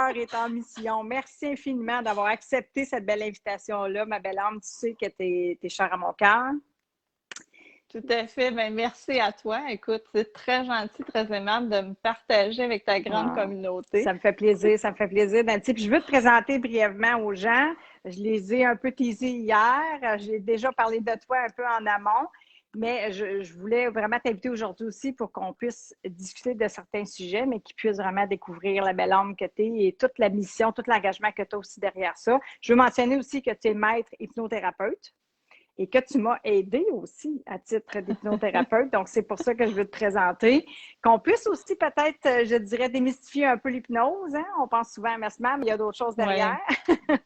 cœur est en mission. Merci infiniment d'avoir accepté cette belle invitation-là, ma belle âme. Tu sais que tu es chère à mon cœur. Tout à fait. Ben, merci à toi. Écoute, c'est très gentil, très aimable de me partager avec ta grande communauté. Ça me fait plaisir, ça me fait plaisir, Nancy. Puis je veux te présenter brièvement aux gens. Je les ai un peu teasés hier. J'ai déjà parlé de toi un peu en amont, mais je voulais vraiment t'inviter aujourd'hui aussi pour qu'on puisse discuter de certains sujets, mais qu'ils puissent vraiment découvrir la belle âme que tu es et toute la mission, tout l'engagement que tu as aussi derrière ça. Je veux mentionner aussi que tu es maître hypnothérapeute et que tu m'as aidé aussi à titre d'hypnothérapeute. Donc, c'est pour ça que je veux te présenter. Qu'on puisse aussi peut-être, je dirais, démystifier un peu l'hypnose. Hein? On pense souvent à Mesmer, mais il y a d'autres choses derrière. Ouais.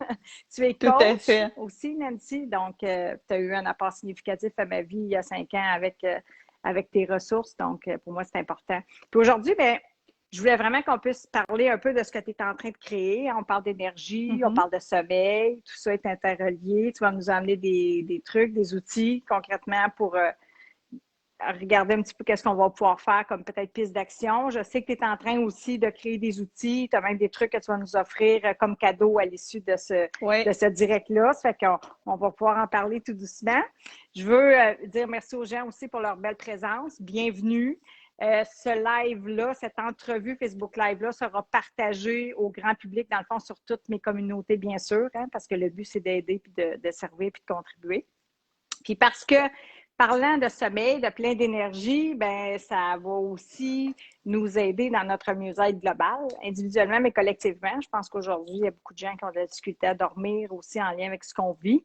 Tu es Tout à coach fait. aussi, Nancy. Donc, tu as eu un apport significatif à ma vie il y a 5 ans avec tes ressources. Donc, pour moi, c'est important. Puis aujourd'hui, bien, je voulais vraiment qu'on puisse parler un peu de ce que tu es en train de créer. On parle d'énergie, on parle de sommeil, tout ça est interrelié. Tu vas nous amener des trucs, des outils concrètement pour regarder un petit peu qu'est-ce qu'on va pouvoir faire comme peut-être piste d'action. Je sais que tu es en train aussi de créer des outils. Tu as même des trucs que tu vas nous offrir comme cadeau à l'issue de ce direct-là. Ça fait qu'on va pouvoir en parler tout doucement. Je veux dire merci aux gens aussi pour leur belle présence. Bienvenue. Ce live-là, cette entrevue Facebook Live-là sera partagée au grand public, dans le fond, sur toutes mes communautés, bien sûr, hein, parce que le but, c'est d'aider, puis de servir, puis de contribuer. Puis parce que, parlant de sommeil, de plein d'énergie, ben ça va aussi nous aider dans notre mieux-être global, individuellement, mais collectivement. Je pense qu'aujourd'hui, il y a beaucoup de gens qui ont de la difficulté à dormir aussi en lien avec ce qu'on vit.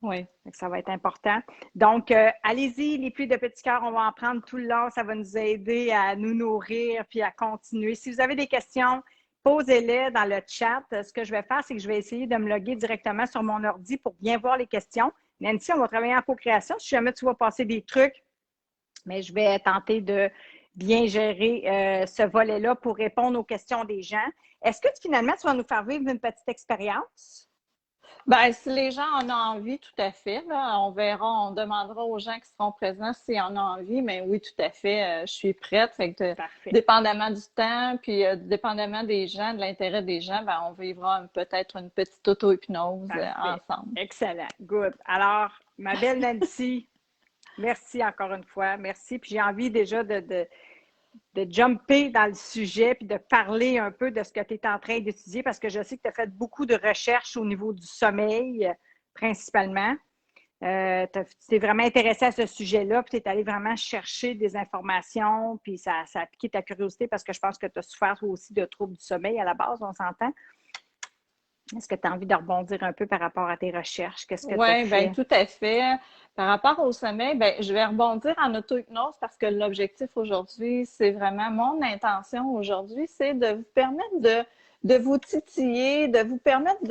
Oui. Ça va être important. Donc, allez-y, les pluies de petits cœurs, on va en prendre tout le long. Ça va nous aider à nous nourrir puis à continuer. Si vous avez des questions, posez-les dans le chat. Ce que je vais faire, c'est que je vais essayer de me loguer directement sur mon ordi pour bien voir les questions. Nancy, on va travailler en co-création. Si jamais tu vas passer des trucs, mais je vais tenter de bien gérer ce volet-là pour répondre aux questions des gens. Est-ce que finalement, tu vas nous faire vivre une petite expérience? Ben, si les gens en ont envie, tout à fait. Là, on verra, on demandera aux gens qui seront présents s'ils en ont envie, mais oui, tout à fait, je suis prête. Fait que, dépendamment du temps, puis dépendamment des gens, de l'intérêt des gens, ben, on vivra peut-être une petite auto-hypnose ensemble. Excellent. Good. Alors, ma belle Nancy, merci encore une fois. Merci. Puis j'ai envie déjà de jumper dans le sujet puis de parler un peu de ce que tu es en train d'étudier parce que je sais que tu as fait beaucoup de recherches au niveau du sommeil, principalement. Tu t'es vraiment intéressé à ce sujet-là, puis tu es allé vraiment chercher des informations, puis ça a piqué ta curiosité parce que je pense que tu as souffert toi aussi de troubles du sommeil à la base, on s'entend. Est-ce que tu as envie de rebondir un peu par rapport à tes recherches? Qu'est-ce que tu as Oui, bien, fait? tout à fait. Par rapport au sommeil, bien, je vais rebondir en auto-hypnose parce que l'objectif aujourd'hui, c'est vraiment mon intention aujourd'hui, c'est de vous permettre de vous titiller, de vous permettre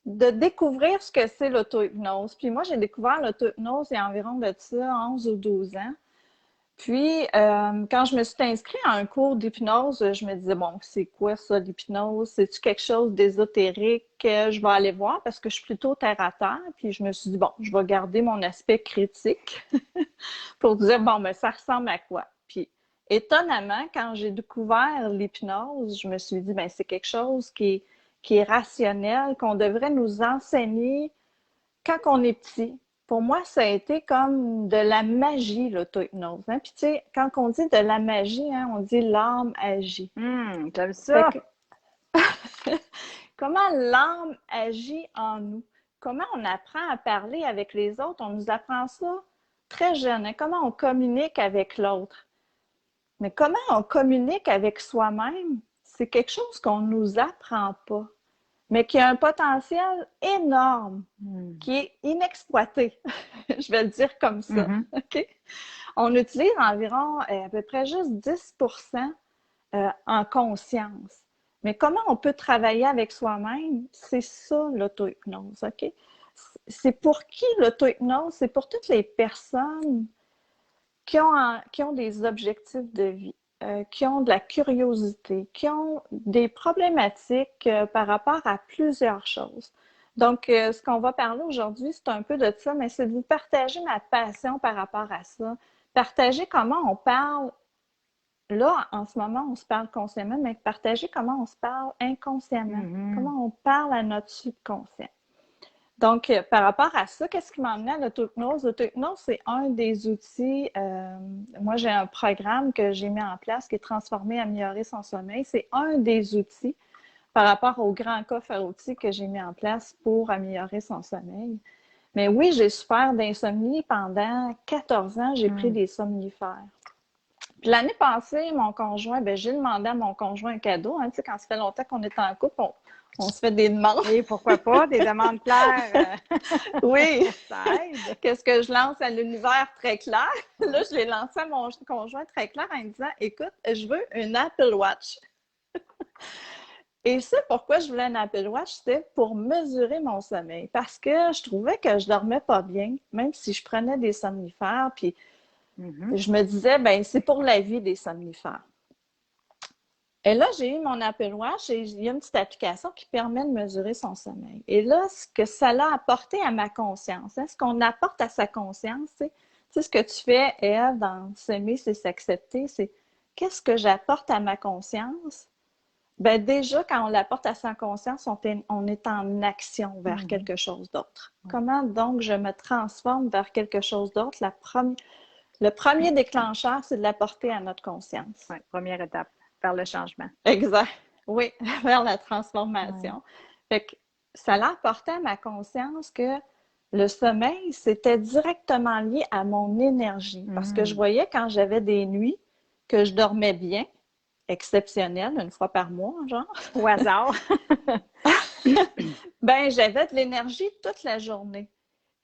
de découvrir ce que c'est l'auto-hypnose. Puis moi, j'ai découvert l'auto-hypnose il y a environ de ça 11 ou 12 ans. Puis, quand je me suis inscrite à un cours d'hypnose, je me disais, bon, c'est quoi ça, l'hypnose? C'est-tu quelque chose d'ésotérique? Je vais aller voir parce que je suis plutôt terre à terre. Puis, je me suis dit, bon, je vais garder mon aspect critique pour dire, bon, mais ça ressemble à quoi? Puis, étonnamment, quand j'ai découvert l'hypnose, je me suis dit, ben c'est quelque chose qui est rationnel, qu'on devrait nous enseigner quand on est petit. Pour moi, ça a été comme de la magie, l'auto-hypnose. Hein? Puis tu sais, quand on dit de la magie, hein, on dit l'âme agit. J'aime ça! Comment l'âme agit en nous? Comment on apprend à parler avec les autres? On nous apprend ça très jeune. Hein? Comment on communique avec l'autre? Mais comment on communique avec soi-même? C'est quelque chose qu'on ne nous apprend pas, mais qui a un potentiel énorme, qui est inexploité. Je vais le dire comme ça. OK? On utilise environ à peu près juste 10% en conscience. Mais comment on peut travailler avec soi-même? C'est ça, l'auto-hypnose. OK? C'est pour qui l'auto-hypnose? C'est pour toutes les personnes qui ont des objectifs de vie, qui ont de la curiosité, qui ont des problématiques par rapport à plusieurs choses. Donc, ce qu'on va parler aujourd'hui, c'est un peu de ça, mais c'est de vous partager ma passion par rapport à ça, partager comment on parle là, en ce moment, on se parle consciemment, mais partager comment on se parle inconsciemment, comment on parle à notre subconscient. Donc, par rapport à ça, qu'est-ce qui m'a amené à l'auto-hypnose? L'auto-hypnose, c'est un des outils. Moi, j'ai un programme que j'ai mis en place qui est Transformer, améliorer son sommeil. C'est un des outils par rapport au grand coffre à outils que j'ai mis en place pour améliorer son sommeil. Mais oui, j'ai souffert d'insomnie pendant 14 ans. J'ai pris des somnifères. Puis l'année passée, mon conjoint, ben, j'ai demandé à mon conjoint un cadeau. Hein, tu sais, quand ça fait longtemps qu'on est en couple, on se fait des demandes. Oui, pourquoi pas, des demandes claires. Oui. Ça aide. Qu'est-ce que je lance à l'univers très clair? Là, je l'ai lancé à mon conjoint très clair en disant, écoute, je veux une Apple Watch. Et ça, pourquoi je voulais un Apple Watch, c'était pour mesurer mon sommeil. Parce que je trouvais que je dormais pas bien, même si je prenais des somnifères. Puis je me disais, ben c'est pour la vie des somnifères. Et là, j'ai eu mon Apple Watch et il y a une petite application qui permet de mesurer son sommeil. Et là, ce que ça l'a apporté à ma conscience, hein, ce qu'on apporte à sa conscience, c'est ce que tu fais, Ève, dans S'aimer, c'est s'accepter, c'est qu'est-ce que j'apporte à ma conscience? Ben déjà, quand on l'apporte à sa conscience, on est en action vers quelque chose d'autre. Comment donc je me transforme vers quelque chose d'autre? Le premier déclencheur, c'est de l'apporter à notre conscience. Oui, première étape, vers le changement. Exact. Oui, vers la transformation. Fait que ça l'a apporté à ma conscience que le sommeil, c'était directement lié à mon énergie. Parce que je voyais quand j'avais des nuits que je dormais bien, exceptionnel, une fois par mois, genre. Au hasard. Ben, j'avais de l'énergie toute la journée.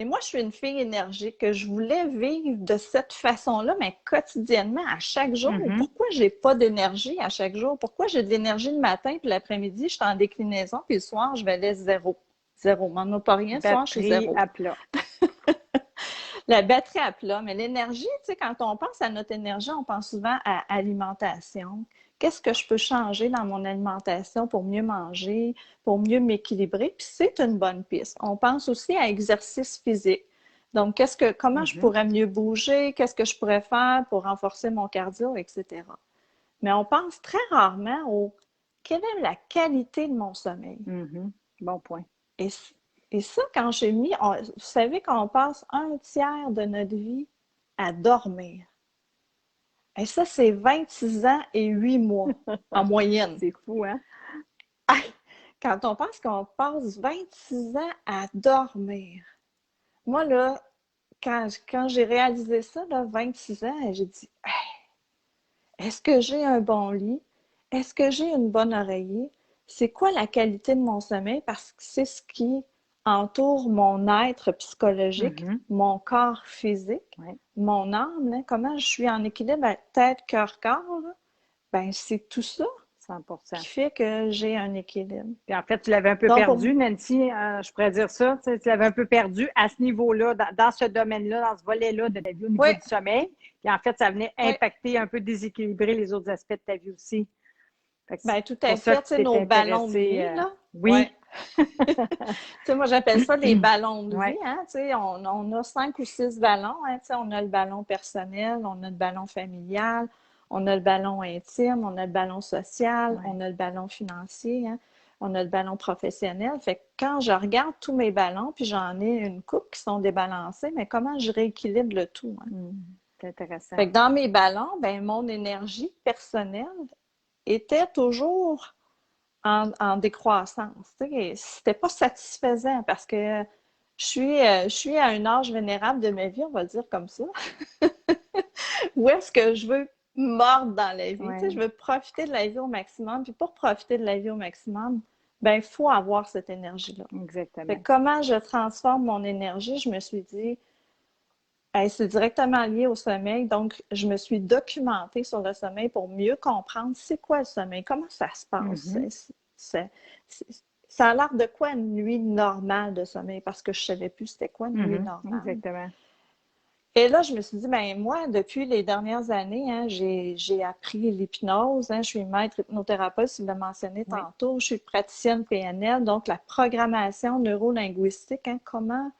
Et moi, je suis une fille énergique, que je voulais vivre de cette façon-là, mais quotidiennement, à chaque jour. Pourquoi j'ai pas d'énergie à chaque jour? Pourquoi j'ai de l'énergie le matin, puis l'après-midi, je suis en déclinaison, puis le soir, je vais laisser zéro. Zéro. M'en a pas rien, le soir, je suis zéro. À plat. La batterie à plat. Mais l'énergie, tu sais, quand on pense à notre énergie, on pense souvent à alimentation. Qu'est-ce que je peux changer dans mon alimentation pour mieux manger, pour mieux m'équilibrer? Puis c'est une bonne piste. On pense aussi à exercice physique. Donc, comment je pourrais mieux bouger? Qu'est-ce que je pourrais faire pour renforcer mon cardio, etc. Mais on pense très rarement quelle est la qualité de mon sommeil. Bon point. Et ça, quand j'ai mis, vous savez qu'on passe 1/3 de notre vie à dormir. Et ça, c'est 26 ans et 8 mois en moyenne. C'est fou, hein? Quand on pense qu'on passe 26 ans à dormir. Moi, là, quand j'ai réalisé ça, là, 26 ans, j'ai dit, hey, est-ce que j'ai un bon lit? Est-ce que j'ai une bonne oreiller? C'est quoi la qualité de mon sommeil? Parce que c'est ce qui entoure mon être psychologique, mon corps physique, mon âme, là, comment je suis en équilibre tête, cœur, corps, là, ben c'est tout ça 100%. qui fait que j'ai un équilibre. Puis en fait, tu l'avais un peu perdu, Nancy, je pourrais dire ça, tu l'avais un peu perdu à ce niveau-là, dans ce domaine-là, dans ce volet-là de ta vie au niveau du sommeil. Puis en fait, ça venait impacter, un peu peu déséquilibrer les autres aspects de ta vie aussi. Ben, tout à fait, tu sais, nos ballons de vie, là. Oui. Tu sais, moi, j'appelle ça des ballons de vie, hein. Tu sais, on a 5 ou 6 ballons, hein. Tu sais, on a le ballon personnel, on a le ballon familial, on a le ballon intime, on a le ballon social, on a le ballon financier, hein. On a le ballon professionnel. Fait que quand je regarde tous mes ballons, puis j'en ai une couple qui sont débalancés, mais comment je rééquilibre le tout, hein? C'est intéressant. Fait que dans mes ballons, ben mon énergie personnelle était toujours en décroissance. C'était pas satisfaisant parce que je suis à un âge vénérable de ma vie, on va le dire comme ça. Où est-ce que je veux mordre dans la vie? Je veux profiter de la vie au maximum. Puis pour profiter de la vie au maximum, ben il faut avoir cette énergie-là. Exactement. Fait que comment je transforme mon énergie? Je me suis dit, c'est directement lié au sommeil. Donc, je me suis documentée sur le sommeil pour mieux comprendre c'est quoi le sommeil, comment ça se passe. Ça a l'air de quoi une nuit normale de sommeil parce que je ne savais plus c'était quoi une nuit normale. Exactement. Et là, je me suis dit, ben moi, depuis les dernières années, hein, j'ai appris l'hypnose. Hein, je suis maître hypnothérapeute, tu l'as mentionné tantôt. Je suis praticienne PNL, donc la programmation neurolinguistique, hein, comment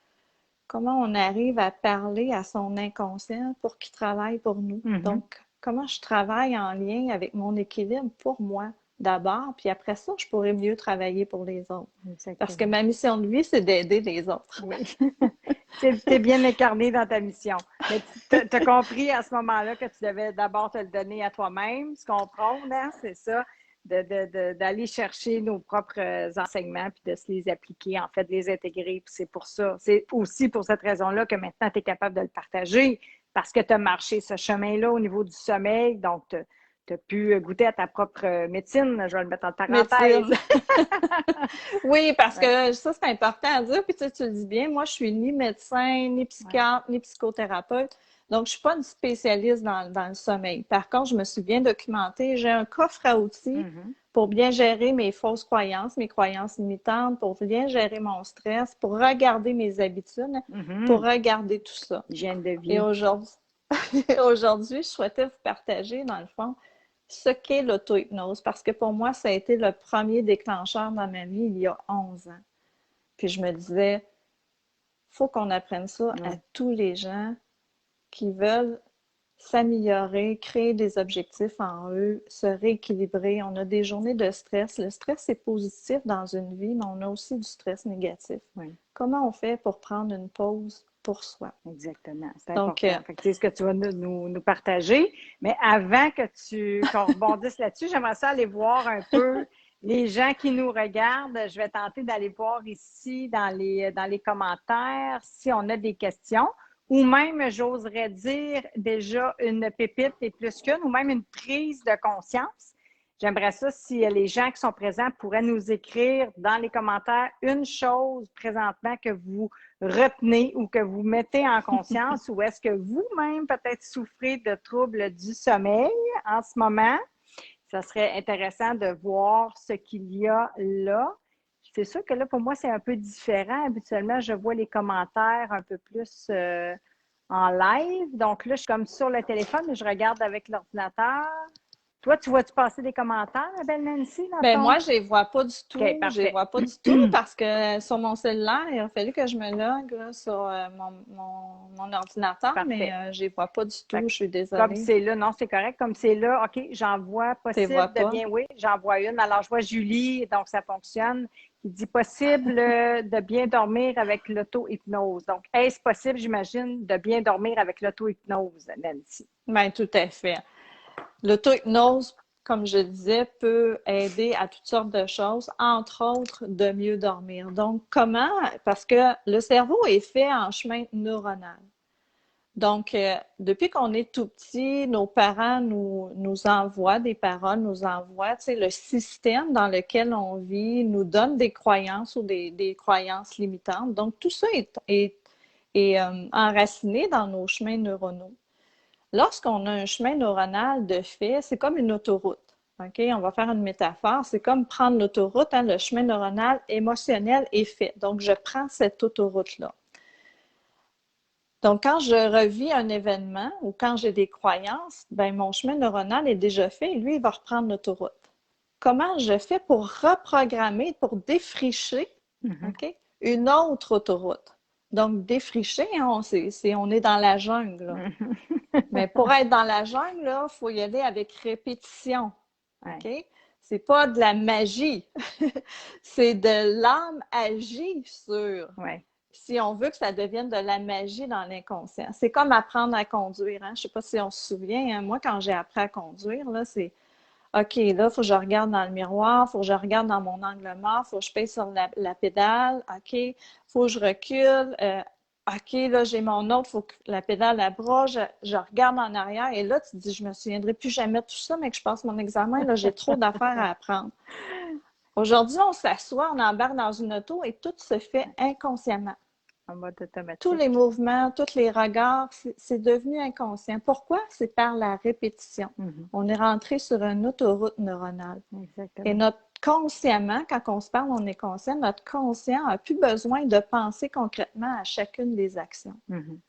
on arrive à parler à son inconscient pour qu'il travaille pour nous. Donc, comment je travaille en lien avec mon équilibre pour moi d'abord, puis après ça, je pourrais mieux travailler pour les autres. Exactement. Parce que ma mission de vie, c'est d'aider les autres. Oui. Tu es bien incarné dans ta mission. Mais tu as compris à ce moment-là que tu devais d'abord te le donner à toi-même, ce qu'on prône, hein, c'est ça, d'aller chercher nos propres enseignements puis de se les appliquer, en fait, de les intégrer. Puis c'est pour ça, c'est aussi pour cette raison-là que maintenant tu es capable de le partager parce que tu as marché ce chemin-là au niveau du sommeil. Donc, tu as pu goûter à ta propre médecine, je vais le mettre en parenthèse. Oui, parce que ça, c'est important à dire. Puis tu le dis bien, moi, je suis ni médecin, ni psychiatre, ni psychothérapeute. Donc, je ne suis pas une spécialiste dans le sommeil. Par contre, je me suis bien documentée. J'ai un coffre à outils pour bien gérer mes fausses croyances, mes croyances limitantes, pour bien gérer mon stress, pour regarder mes habitudes, pour regarder tout ça. Hygiène de vie. Et aujourd'hui, je souhaitais vous partager, dans le fond, ce qu'est l'auto-hypnose, parce que pour moi, ça a été le premier déclencheur dans ma vie il y a 11 ans. Puis je me disais, il faut qu'on apprenne ça à tous les gens qui veulent s'améliorer, créer des objectifs en eux, se rééquilibrer. On a des journées de stress. Le stress, c'est positif dans une vie, mais on a aussi du stress négatif. Oui. Comment on fait pour prendre une pause pour soi? Exactement. C'est important. C'est ce que tu vas nous partager. Mais avant qu'on rebondisse là-dessus, j'aimerais ça aller voir un peu les gens qui nous regardent. Je vais tenter d'aller voir ici dans les commentaires si on a des questions. Ou même, j'oserais dire, déjà une pépite et plus qu'une, ou même une prise de conscience. J'aimerais ça si les gens qui sont présents pourraient nous écrire dans les commentaires une chose présentement que vous retenez ou que vous mettez en conscience ou est-ce que vous-même peut-être souffrez de troubles du sommeil en ce moment. Ça serait intéressant de voir ce qu'il y a là. C'est sûr que là, pour moi, c'est un peu différent. Habituellement, je vois les commentaires un peu plus en live. Donc là, je suis comme sur le téléphone, mais je regarde avec l'ordinateur. Toi, tu vois-tu passer des commentaires, ma belle Nancy? Moi, je les vois pas du tout. Okay, je les vois pas du tout parce que sur mon cellulaire, il a fallu que je me logue là, sur mon ordinateur, mais je les vois pas du tout. Je suis désolée. Comme c'est là, non, c'est correct. Comme c'est là, OK, j'en vois possible de bien, oui, j'en vois une. Alors, je vois Julie, donc ça fonctionne, qui dit possible de bien dormir avec l'auto-hypnose. Donc, est-ce possible, j'imagine, de bien dormir avec l'auto-hypnose, Nancy? Bien, tout à fait. L'auto-hypnose, comme je disais, peut aider à toutes sortes de choses, entre autres de mieux dormir. Donc, comment? Parce que le cerveau est fait en chemin neuronal. Donc, depuis qu'on est tout petit, nos parents nous envoient des paroles, nous envoient, tu sais, le système dans lequel on vit nous donne des croyances ou des croyances limitantes. Donc, tout ça est enraciné dans nos chemins neuronaux. Lorsqu'on a un chemin neuronal de fait, c'est comme une autoroute. OK? On va faire une métaphore. C'est comme prendre l'autoroute, hein, le chemin neuronal émotionnel est fait. Donc, je prends cette autoroute-là. Donc, quand je revis un événement ou quand j'ai des croyances, ben mon chemin neuronal est déjà fait et lui, il va reprendre l'autoroute. Comment je fais pour reprogrammer, pour défricher une autre autoroute? Donc, défricher, hein, on est dans la jungle. Là. Mais pour être dans la jungle, il faut y aller avec répétition. OK? C'est pas de la magie. C'est de l'âme agit sur. Si on veut que ça devienne de la magie dans l'inconscient. C'est comme apprendre à conduire. Hein? Je sais pas si on se souvient. Hein? Moi, quand j'ai appris à conduire, là, c'est OK, là, il faut que je regarde dans le miroir, il faut que je regarde dans mon angle mort, il faut que je pèse sur la pédale. OK, il faut que je recule. OK, là, j'ai mon autre, il faut que la pédale à bras, je regarde en arrière et là, tu te dis, je me souviendrai plus jamais de tout ça, mais que je passe mon examen, là, j'ai trop d'affaires à apprendre. Aujourd'hui, on s'assoit, on embarque dans une auto et tout se fait inconsciemment. En mode automatique. Tous les mouvements, tous les regards, c'est devenu inconscient. Pourquoi? C'est par la répétition. On est rentré sur une autoroute neuronale. Exactement. Et notre consciemment, quand on se parle, on est conscient, notre conscient n'a plus besoin de penser concrètement à chacune des actions.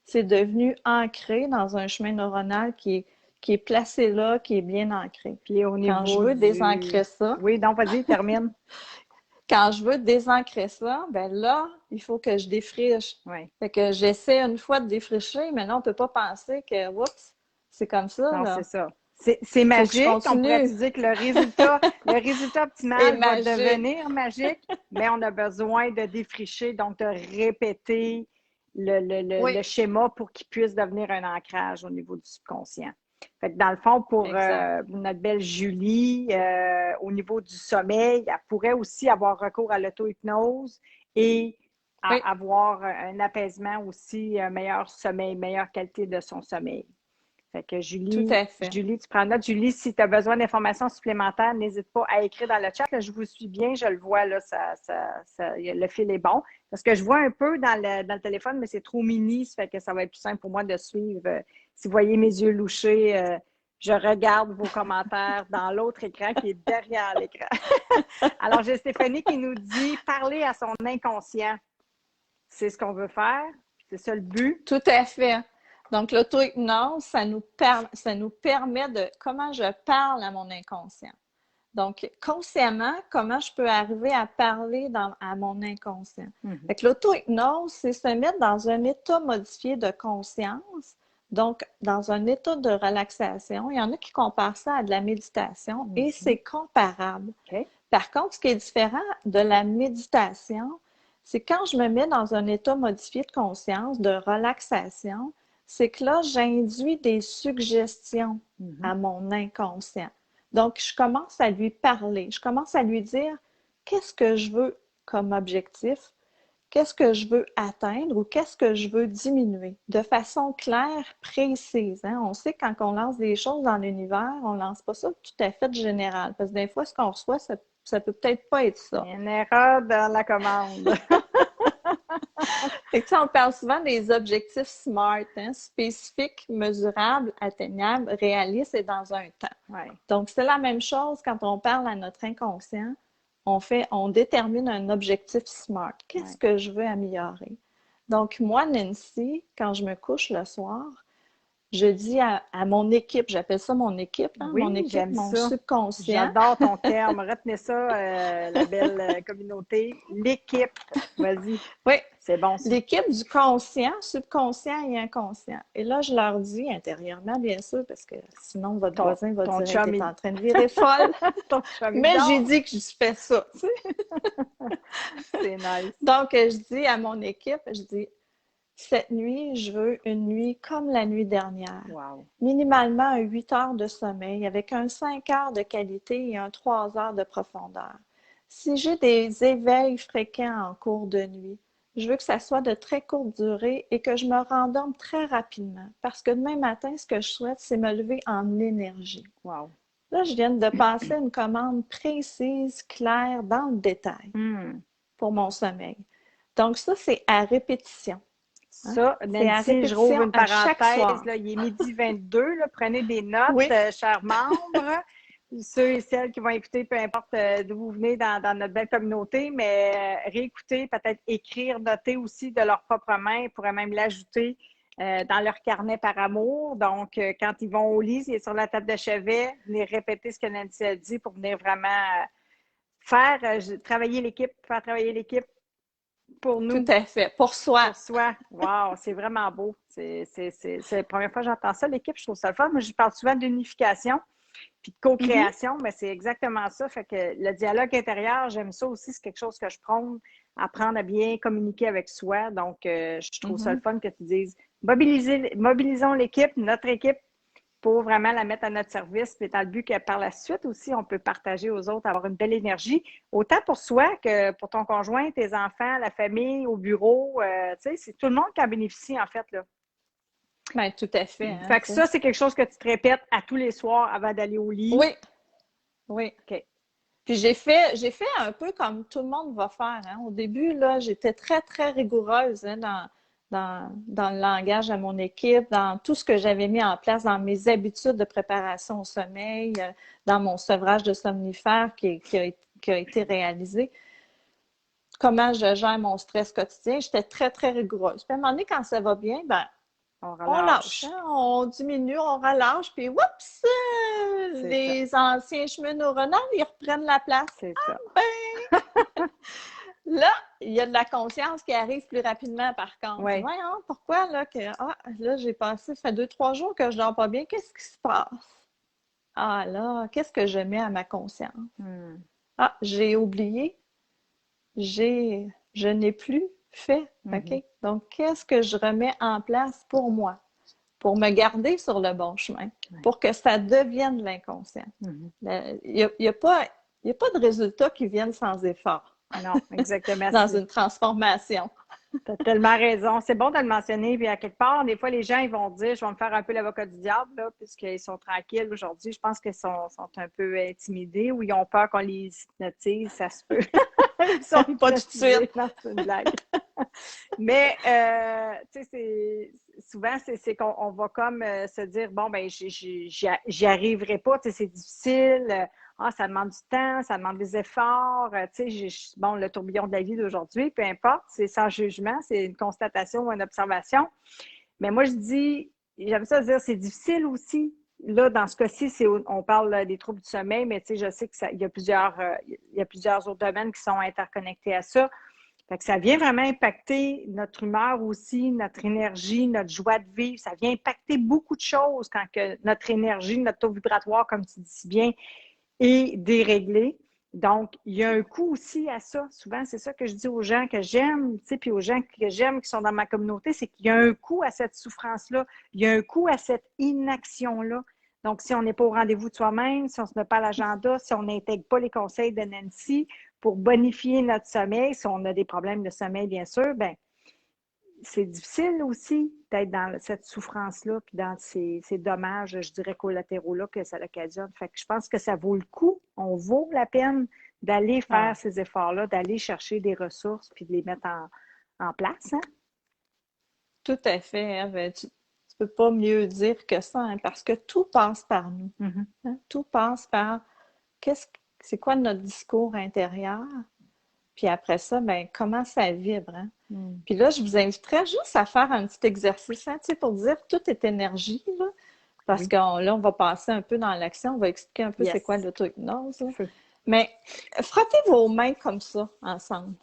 C'est devenu ancré dans un chemin neuronal qui est placé là, qui est bien ancré. Puis au niveau quand je veux désancrer ça... Oui, donc vas-y, termine. Quand je veux désancrer ça, ben là, il faut que je défriche. Fait que j'essaie une fois de défricher, mais là, on ne peut pas penser que, oups, c'est comme ça. Non, là. c'est ça. C'est magique. On continue. pourrait dire que le résultat optimal va devenir magique, mais on a besoin de défricher, donc de répéter le schéma pour qu'il puisse devenir un ancrage au niveau du subconscient. Fait que dans le fond, pour notre belle Julie, au niveau du sommeil, elle pourrait aussi avoir recours à l'auto-hypnose et avoir un apaisement aussi, un meilleur sommeil, meilleure qualité de son sommeil. Fait que Julie, tout à fait. Julie, tu prends note. Julie, si tu as besoin d'informations supplémentaires, n'hésite pas à écrire dans le chat. Là, je vous suis bien, je le vois, là, le fil est bon. Parce que je vois un peu dans le téléphone, mais c'est trop mini, ça fait que ça va être plus simple pour moi de suivre. Si vous voyez mes yeux louchés, je regarde vos commentaires dans l'autre écran qui est derrière l'écran. Alors, j'ai Stéphanie qui nous dit « Parler à son inconscient ». C'est ce qu'on veut faire. C'est ça le but. Tout à fait. Donc, l'auto-hypnose, ça nous permet de comment je parle à mon inconscient. Donc, consciemment, comment je peux arriver à parler à mon inconscient. Fait que l'auto-hypnose, c'est se mettre dans un état modifié de conscience, donc dans un état de relaxation. Il y en a qui comparent ça à de la méditation et c'est comparable. Par contre, ce qui est différent de la méditation, c'est quand je me mets dans un état modifié de conscience, de relaxation, c'est que là, j'induis des suggestions à mon inconscient. Donc, je commence à lui parler, je commence à lui dire qu'est-ce que je veux comme objectif, qu'est-ce que je veux atteindre ou qu'est-ce que je veux diminuer de façon claire, précise. Hein? On sait que quand on lance des choses dans l'univers, on ne lance pas ça tout à fait général. Parce que des fois, ce qu'on reçoit, ça peut peut-être pas être ça. Une erreur dans la commande. Fait que, on parle souvent des objectifs SMART, hein, spécifiques, mesurables, atteignables, réalistes et dans un temps. Donc, c'est la même chose quand on parle à notre inconscient. On détermine un objectif SMART. Qu'est-ce que je veux améliorer? Donc, moi, Nancy, quand je me couche le soir, je dis à mon équipe, j'appelle ça mon équipe, hein, oui, mon équipe, mon subconscient. J'adore ton terme, retenez ça, la belle communauté. L'équipe, vas-y. Oui, c'est bon ça. L'équipe du conscient, subconscient et inconscient. Et là, je leur dis intérieurement, bien sûr, parce que sinon, votre voisin va dire que tu es en train de virer folle. Mais j'ai dit que je fais ça. Tu sais? C'est nice. Donc, je dis à mon équipe, je dis, cette nuit, je veux une nuit comme la nuit dernière. Wow. Minimalement un 8 heures de sommeil avec un 5 heures de qualité et un 3 heures de profondeur. Si j'ai des éveils fréquents en cours de nuit, je veux que ça soit de très courte durée et que je me rendorme très rapidement. Parce que demain matin, ce que je souhaite, c'est me lever en énergie. Wow. Là, je viens de passer une commande précise, claire, dans le détail pour mon sommeil. Donc ça, c'est à répétition. Ça, Nancy, je rouvre une parenthèse. Là, il est midi 22. Là, prenez des notes, chers membres. Ceux et celles qui vont écouter, peu importe d'où vous venez dans notre belle communauté, mais réécouter, peut-être écrire, noter aussi de leur propre main, ils pourraient même l'ajouter dans leur carnet par amour. Donc, quand ils vont au lit, il est sur la table de chevet, venir répéter ce que Nancy a dit pour venir vraiment faire travailler l'équipe, pour nous. Tout à fait. Pour soi. Pour soi. Wow, c'est vraiment beau. C'est la première fois que j'entends ça, l'équipe, je trouve ça le fun. Moi, je parle souvent d'unification puis de co-création, mais c'est exactement ça. Fait que le dialogue intérieur, j'aime ça aussi, c'est quelque chose que je prône, apprendre à bien communiquer avec soi. Donc, je trouve ça le fun que tu dises mobilisons l'équipe, notre équipe, pour vraiment la mettre à notre service, puis dans le but que par la suite aussi, on peut partager aux autres, avoir une belle énergie, autant pour soi que pour ton conjoint, tes enfants, la famille, au bureau, tu sais, c'est tout le monde qui en bénéficie, en fait, là. Bien, tout à fait. Hein, fait que ça, c'est quelque chose que tu te répètes à tous les soirs avant d'aller au lit. Oui. Oui. OK. Puis j'ai fait un peu comme tout le monde va faire. Hein. Au début, là, j'étais très, très rigoureuse hein, dans le langage à mon équipe, dans tout ce que j'avais mis en place, dans mes habitudes de préparation au sommeil, dans mon sevrage de somnifères qui a été réalisé. Comment je gère mon stress quotidien. J'étais très, très rigoureuse. Puis à un moment donné, quand ça va bien, ben on lâche, hein? On diminue, on relâche, puis oups! Les anciens chemins neuronaux, ils reprennent la place. C'est ça. Ben! Là, il y a de la conscience qui arrive plus rapidement, par contre. Oui. Voyons, pourquoi, là, là, j'ai passé, ça fait 2-3 jours que je dors pas bien, qu'est-ce qui se passe? Ah là, qu'est-ce que je mets à ma conscience? Hmm. Ah, j'ai oublié, je n'ai plus fait. OK? Mhm. Donc, qu'est-ce que je remets en place pour moi, pour me garder sur le bon chemin, Ouais. pour que ça devienne l'inconscient? Mhm. Il n'y a pas, il y a pas de résultats qui viennent sans effort Non, exactement. dans une transformation. Tu as tellement raison. C'est bon de le mentionner. Puis à quelque part, des fois, les gens ils vont dire je vais me faire un peu l'avocat du diable, là, puisqu'ils sont tranquilles aujourd'hui. Je pense qu'ils sont un peu intimidés ou ils ont peur qu'on les hypnotise. Ça se peut. Ils sont Pas tout de suite. hypnotisés. Non, c'est une blague. Mais, tu sais, souvent, c'est qu'on va comme se dire, bon, ben, j'y arriverai pas, tu sais, c'est difficile, ça demande du temps, ça demande des efforts, tu sais, bon, le tourbillon de la vie d'aujourd'hui, peu importe, c'est sans jugement, c'est une constatation ou une observation. Mais moi, je dis, j'aime ça dire, c'est difficile aussi. Là, dans ce cas-ci, on parle des troubles du sommeil, mais tu sais, je sais qu'il y a plusieurs autres domaines qui sont interconnectés à ça. Fait que ça vient vraiment impacter notre humeur aussi, notre énergie, notre joie de vivre. Ça vient impacter beaucoup de choses quand que notre énergie, notre taux vibratoire, comme tu dis si bien, est déréglé. Donc, il y a un coût aussi à ça. Souvent, c'est ça que je dis aux gens que j'aime, tu sais, puis aux gens que j'aime qui sont dans ma communauté, c'est qu'il y a un coût à cette souffrance-là. Il y a un coût à cette inaction-là. Donc, si on n'est pas au rendez-vous de soi-même, si on ne se met pas à l'agenda, si on n'intègre pas les conseils de Nancy pour bonifier notre sommeil, si on a des problèmes de sommeil, bien sûr, ben c'est difficile aussi d'être dans cette souffrance-là, puis dans ces dommages, je dirais, collatéraux-là que ça occasionne. Fait que je pense que ça vaut le coup, on vaut la peine d'aller faire Ah, ces efforts-là, d'aller chercher des ressources, puis de les mettre en place. Hein? tout à fait, Ève. Tu peux pas mieux dire que ça, hein, parce que tout passe par nous. Mhm. Hein. Tout passe par c'est quoi notre discours intérieur? Puis après ça, ben, comment ça vibre, hein? Mm. Puis là, je vous inviterais juste à faire un petit exercice, hein, tu sais, pour dire tout est énergie, là. Parce Oui. que là, on va passer un peu dans l'action, on va expliquer un peu c'est quoi Yes. l'auto-hypnose, là. Feu. Mais frottez vos mains comme ça, ensemble.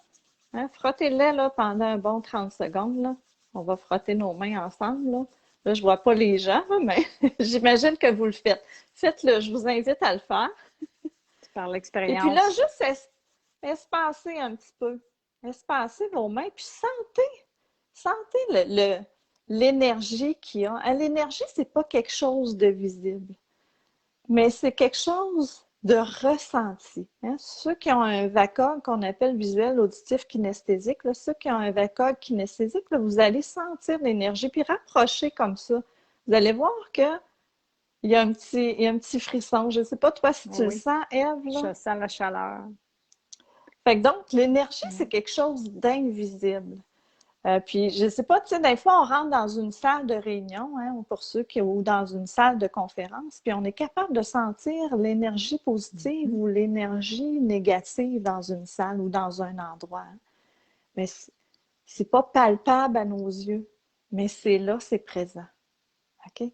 Hein? Frottez-les là, pendant un bon 30 secondes. Là. On va frotter nos mains ensemble. Là, là je ne vois pas les gens, là, mais j'imagine que vous le faites. Faites-le, je vous invite à le faire. Par Et puis là, l'expérience. juste espacer un petit peu. Espacer vos mains, puis sentez l'énergie qu'il y a. Hein, l'énergie, ce n'est pas quelque chose de visible, mais c'est quelque chose de ressenti. Hein. Ceux qui ont un VACOG qu'on appelle visuel, auditif, kinesthésique, là, ceux qui ont un VACOG kinesthésique, là, vous allez sentir l'énergie, puis rapprocher comme ça. Vous allez voir que il y a un petit frisson. Je ne sais pas, toi, si tu le Oui. sens, Ève, là. Je sens la chaleur. Fait que donc, l'énergie, c'est Mm. quelque chose d'invisible. Puis, je ne sais pas, tu sais, des fois, on rentre dans une salle de réunion, hein, pour ceux qui, ou dans une salle de conférence, puis on est capable de sentir l'énergie positive Mhm. ou l'énergie négative dans une salle ou dans un endroit. Hein. Mais c'est pas palpable à nos yeux, mais c'est là, c'est présent. OK?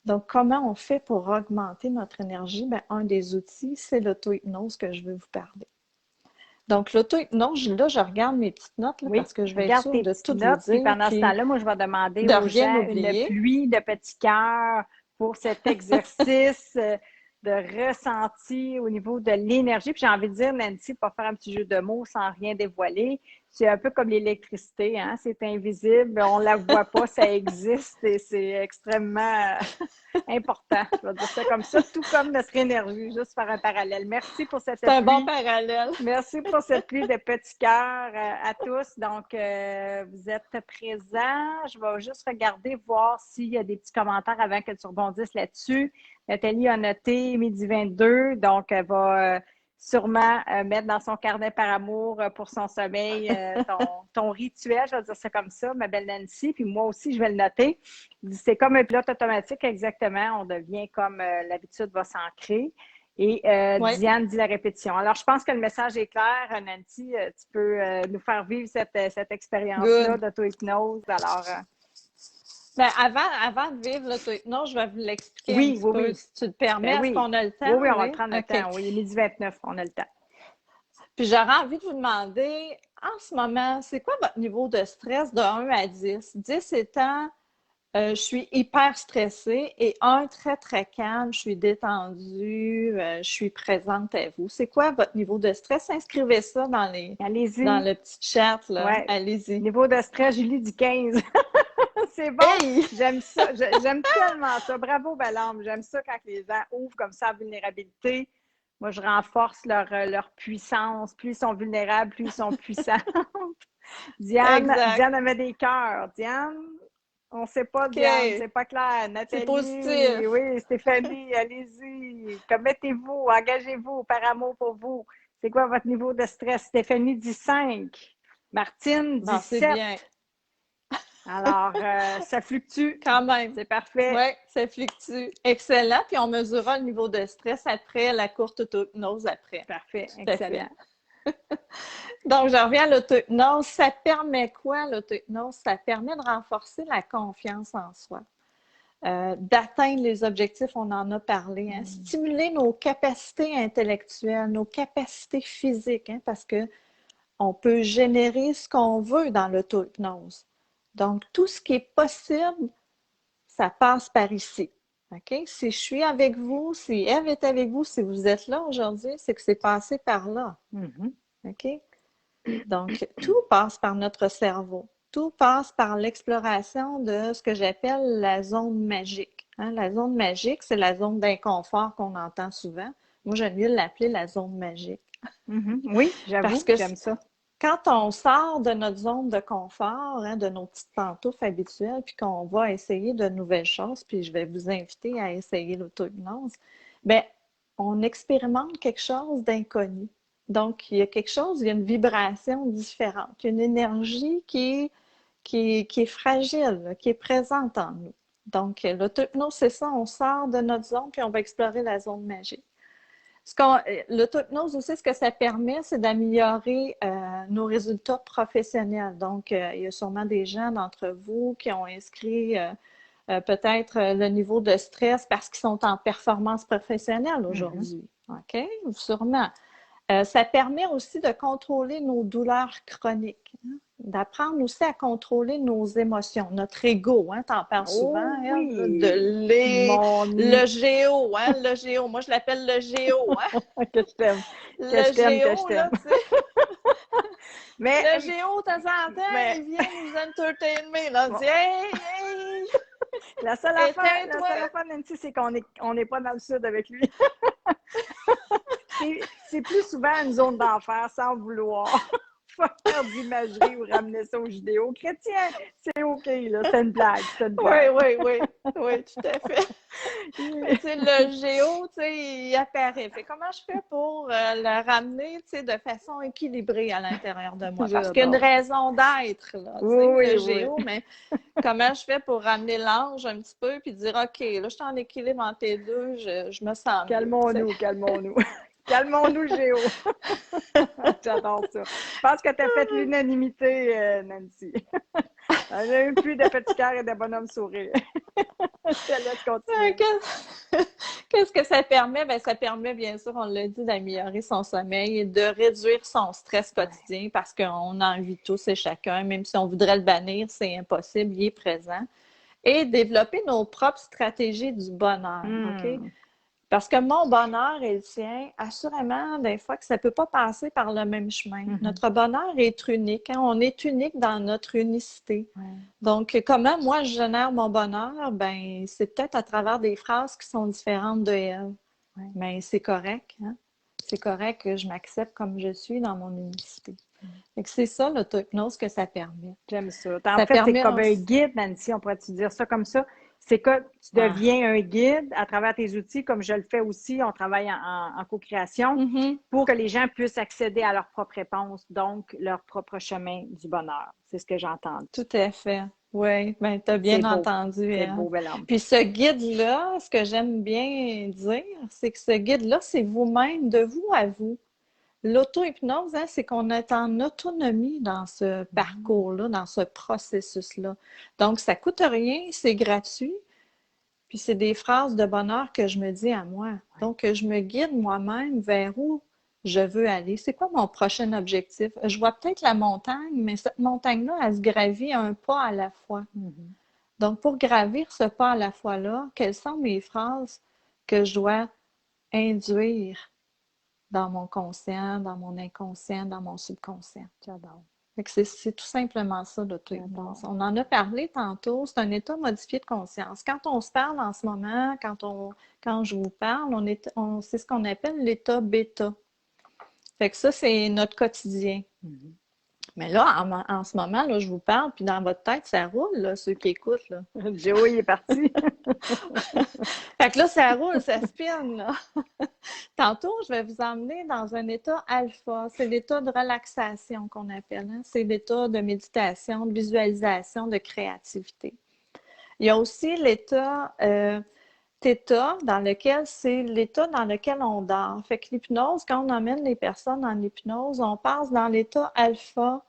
Donc, comment on fait pour augmenter notre énergie? Bien, un des outils, c'est l'auto-hypnose que je veux vous parler. Donc, l'auto-hypnose, là, je regarde mes petites notes là, Oui, parce que je vais être regarde sûre tes de petites tout vous notes, puis dire, pendant ce puis temps-là, moi, je vais demander de aux rien gens une oublier. pluie de petits cœurs pour cet exercice de ressenti au niveau de l'énergie. Puis j'ai envie de dire, Nancy, pour faire un petit jeu de mots sans rien dévoiler, c'est un peu comme l'électricité, hein? C'est invisible, on ne la voit pas, ça existe et c'est extrêmement important. Je vais dire ça comme ça, tout comme notre énergie, juste faire un parallèle. Merci pour cette C'est un bon pluie. parallèle. Merci pour cette pluie de petits cœurs à tous. Donc, vous êtes présents. Je vais juste regarder, voir s'il y a des petits commentaires avant que tu rebondisses là-dessus. Nathalie a noté midi 22, donc elle va sûrement mettre dans son carnet par amour pour son sommeil ton rituel, je vais dire ça comme ça, ma belle Nancy. Puis moi aussi, je vais le noter. C'est comme un pilote automatique, exactement. On devient comme l'habitude va s'ancrer. Et Oui. Diane dit la répétition. Alors, je pense que le message est clair. Nancy, tu peux nous faire vivre cette expérience-là Good. d'auto-hypnose. Alors, Ben, avant de vivre l'auto-hypnose, je vais vous l'expliquer un oui, petit oui, peu, oui. si tu le permets. Ben Est-ce oui. qu'on a le Oui, temps? oui, on va Oui? prendre le OK. temps. Oui, il est midi 29, on a le temps. Puis j'aurais envie de vous demander, en ce moment, c'est quoi votre niveau de stress de 1 à 10? 10 étant Je suis hyper stressée et très, très calme. Je suis détendue. Je suis présente à vous. C'est quoi votre niveau de stress? Inscrivez ça dans Allez-y. le petit chat, là. Ouais. Allez-y. Niveau de stress, Julie du 15. C'est bon. Hey! J'aime ça. J'aime tellement ça. Bravo, Belhomme. J'aime ça quand les gens ouvrent comme ça la vulnérabilité. Moi, je renforce leur puissance. Plus ils sont vulnérables, plus ils sont puissants. Exact. Diane avait des cœurs. Diane, on ne sait pas, Diane, OK. c'est pas clair. C'est Nathalie, positif. oui, Stéphanie, allez-y. Commettez-vous, engagez-vous par amour pour vous. C'est quoi votre niveau de stress? Stéphanie dit 5. Martine dit Bon, c'est 7. bien. Alors, ça fluctue. Quand même. C'est parfait. Oui, ça fluctue. Excellent. Puis on mesurera le niveau de stress après la courte auto-hypnose après. Parfait. Tout à fait. Excellent. Donc, je reviens à l'auto-hypnose. Ça permet quoi, l'auto-hypnose? Ça permet de renforcer la confiance en soi, d'atteindre les objectifs, on en a parlé, hein? Stimuler nos capacités intellectuelles, nos capacités physiques, hein? Parce que on peut générer ce qu'on veut dans l'auto-hypnose. Donc, tout ce qui est possible, ça passe par ici. OK? Si je suis avec vous, si Ève est avec vous, si vous êtes là aujourd'hui, c'est que c'est passé par là. OK? Donc, tout passe par notre cerveau. Tout passe par l'exploration de ce que j'appelle la zone magique. Hein? La zone magique, c'est la zone d'inconfort qu'on entend souvent. Moi, j'aime mieux l'appeler la zone magique. Oui, j'avoue, Parce que j'aime ça. quand on sort de notre zone de confort, hein, de nos petites pantoufles habituelles, puis qu'on va essayer de nouvelles choses, puis je vais vous inviter à essayer l'auto-hypnose, bien, on expérimente quelque chose d'inconnu. Donc, il y a quelque chose, il y a une vibration différente, il y a une énergie qui est fragile, qui est présente en nous. Donc, l'auto-hypnose, c'est ça, on sort de notre zone, puis on va explorer la zone magique. L'auto-hypnose aussi, ce que ça permet, c'est d'améliorer nos résultats professionnels. Donc, il y a sûrement des gens d'entre vous qui ont inscrit peut-être le niveau de stress parce qu'ils sont en performance professionnelle aujourd'hui. OK? Sûrement. Ça permet aussi de contrôler nos douleurs chroniques, hein? D'apprendre aussi à contrôler nos émotions, notre ego, hein? T'en parles souvent, Oh Ève, oui! le géo, hein? Le géo, moi je l'appelle le géo, hein? Que je t'aime. Que je Le t'aime, que je géo, là, t'aime. tu sais, Mais, le géo, de temps en temps, il vient nous entertainer, là, on dit « Hey, hey, la seule éteins-toi! » affaire, Nancy, c'est qu'on n'est pas dans le sud avec lui. C'est plus souvent une zone d'enfer sans vouloir faire d'imagerie ou ramener ça aux judéo. Chrétien, c'est OK, là, c'est une blague, c'est une blague. Oui, tout à fait. Mais tu sais, le géo, tu sais, il apparaît. Fait comment je fais pour le ramener, tu sais, de façon équilibrée à l'intérieur de moi? Parce qu'il y a une raison d'être, là, tu sais, le géo, mais comment je fais pour ramener l'ange un petit peu puis dire, OK, là, je suis en équilibre entre les deux, je me sens mieux. Calmons-nous. Calmons-nous, Géo. J'adore ça. Je pense que tu as fait l'unanimité, Nancy. On a eu plus de petits cœurs et de bonhommes sourires. Je te laisse continuer. Qu'est-ce que ça permet? Bien, ça permet, bien sûr, on l'a dit, d'améliorer son sommeil et de réduire son stress quotidien parce qu'on en vit tous et chacun. Même si on voudrait le bannir, c'est impossible, il est présent. Et développer nos propres stratégies du bonheur, OK? Parce que mon bonheur et le tien, assurément, des fois que ça ne peut pas passer par le même chemin. Notre bonheur est unique, hein? On est unique dans notre unicité. Donc, comment moi je génère mon bonheur? Ben, c'est peut-être à travers des phrases qui sont différentes de elle. Mais c'est correct, hein? C'est correct que je m'accepte comme je suis dans mon unicité. C'est ça, l'auto-hypnose, que ça permet. J'aime ça. En fait, c'est comme un guide, Nancy, on pourrait-tu dire ça comme ça? C'est que tu deviens un guide à travers tes outils, comme je le fais aussi, on travaille en co-création, pour que les gens puissent accéder à leur propre réponse, donc leur propre chemin du bonheur. C'est ce que j'entends. Tout à fait. Oui, bien, tu as bien entendu. C'est beau, bel homme. Puis ce guide-là, ce que j'aime bien dire, c'est que ce guide-là, c'est vous-même, de vous à vous. L'auto-hypnose, hein, c'est qu'on est en autonomie dans ce parcours-là, dans ce processus-là. Donc, ça ne coûte rien, c'est gratuit. Puis, c'est des phrases de bonheur que je me dis à moi. Donc, je me guide moi-même vers où je veux aller. C'est quoi mon prochain objectif? Je vois peut-être la montagne, mais cette montagne-là, elle se gravit un pas à la fois. Donc, pour gravir ce pas à la fois-là, quelles sont mes phrases que je dois induire dans mon conscient, dans mon inconscient, dans mon subconscient? J'adore. Fait que c'est tout simplement ça, l'auto-hypnose. On en a parlé tantôt, c'est un état modifié de conscience. Quand on se parle en ce moment, quand je vous parle, c'est ce qu'on appelle l'état bêta. Fait que ça, c'est notre quotidien. Mais là, en ce moment, là, je vous parle, puis dans votre tête, ça roule, là, ceux qui écoutent, là. Joey il est parti. Fait que là, ça roule, ça spinne, là. Tantôt, je vais vous emmener dans un état alpha. C'est l'état de relaxation qu'on appelle, hein. C'est l'état de méditation, de visualisation, de créativité. Il y a aussi l'état Theta, c'est l'état dans lequel on dort. Fait que l'hypnose, quand on emmène les personnes en hypnose, on passe dans l'état alpha,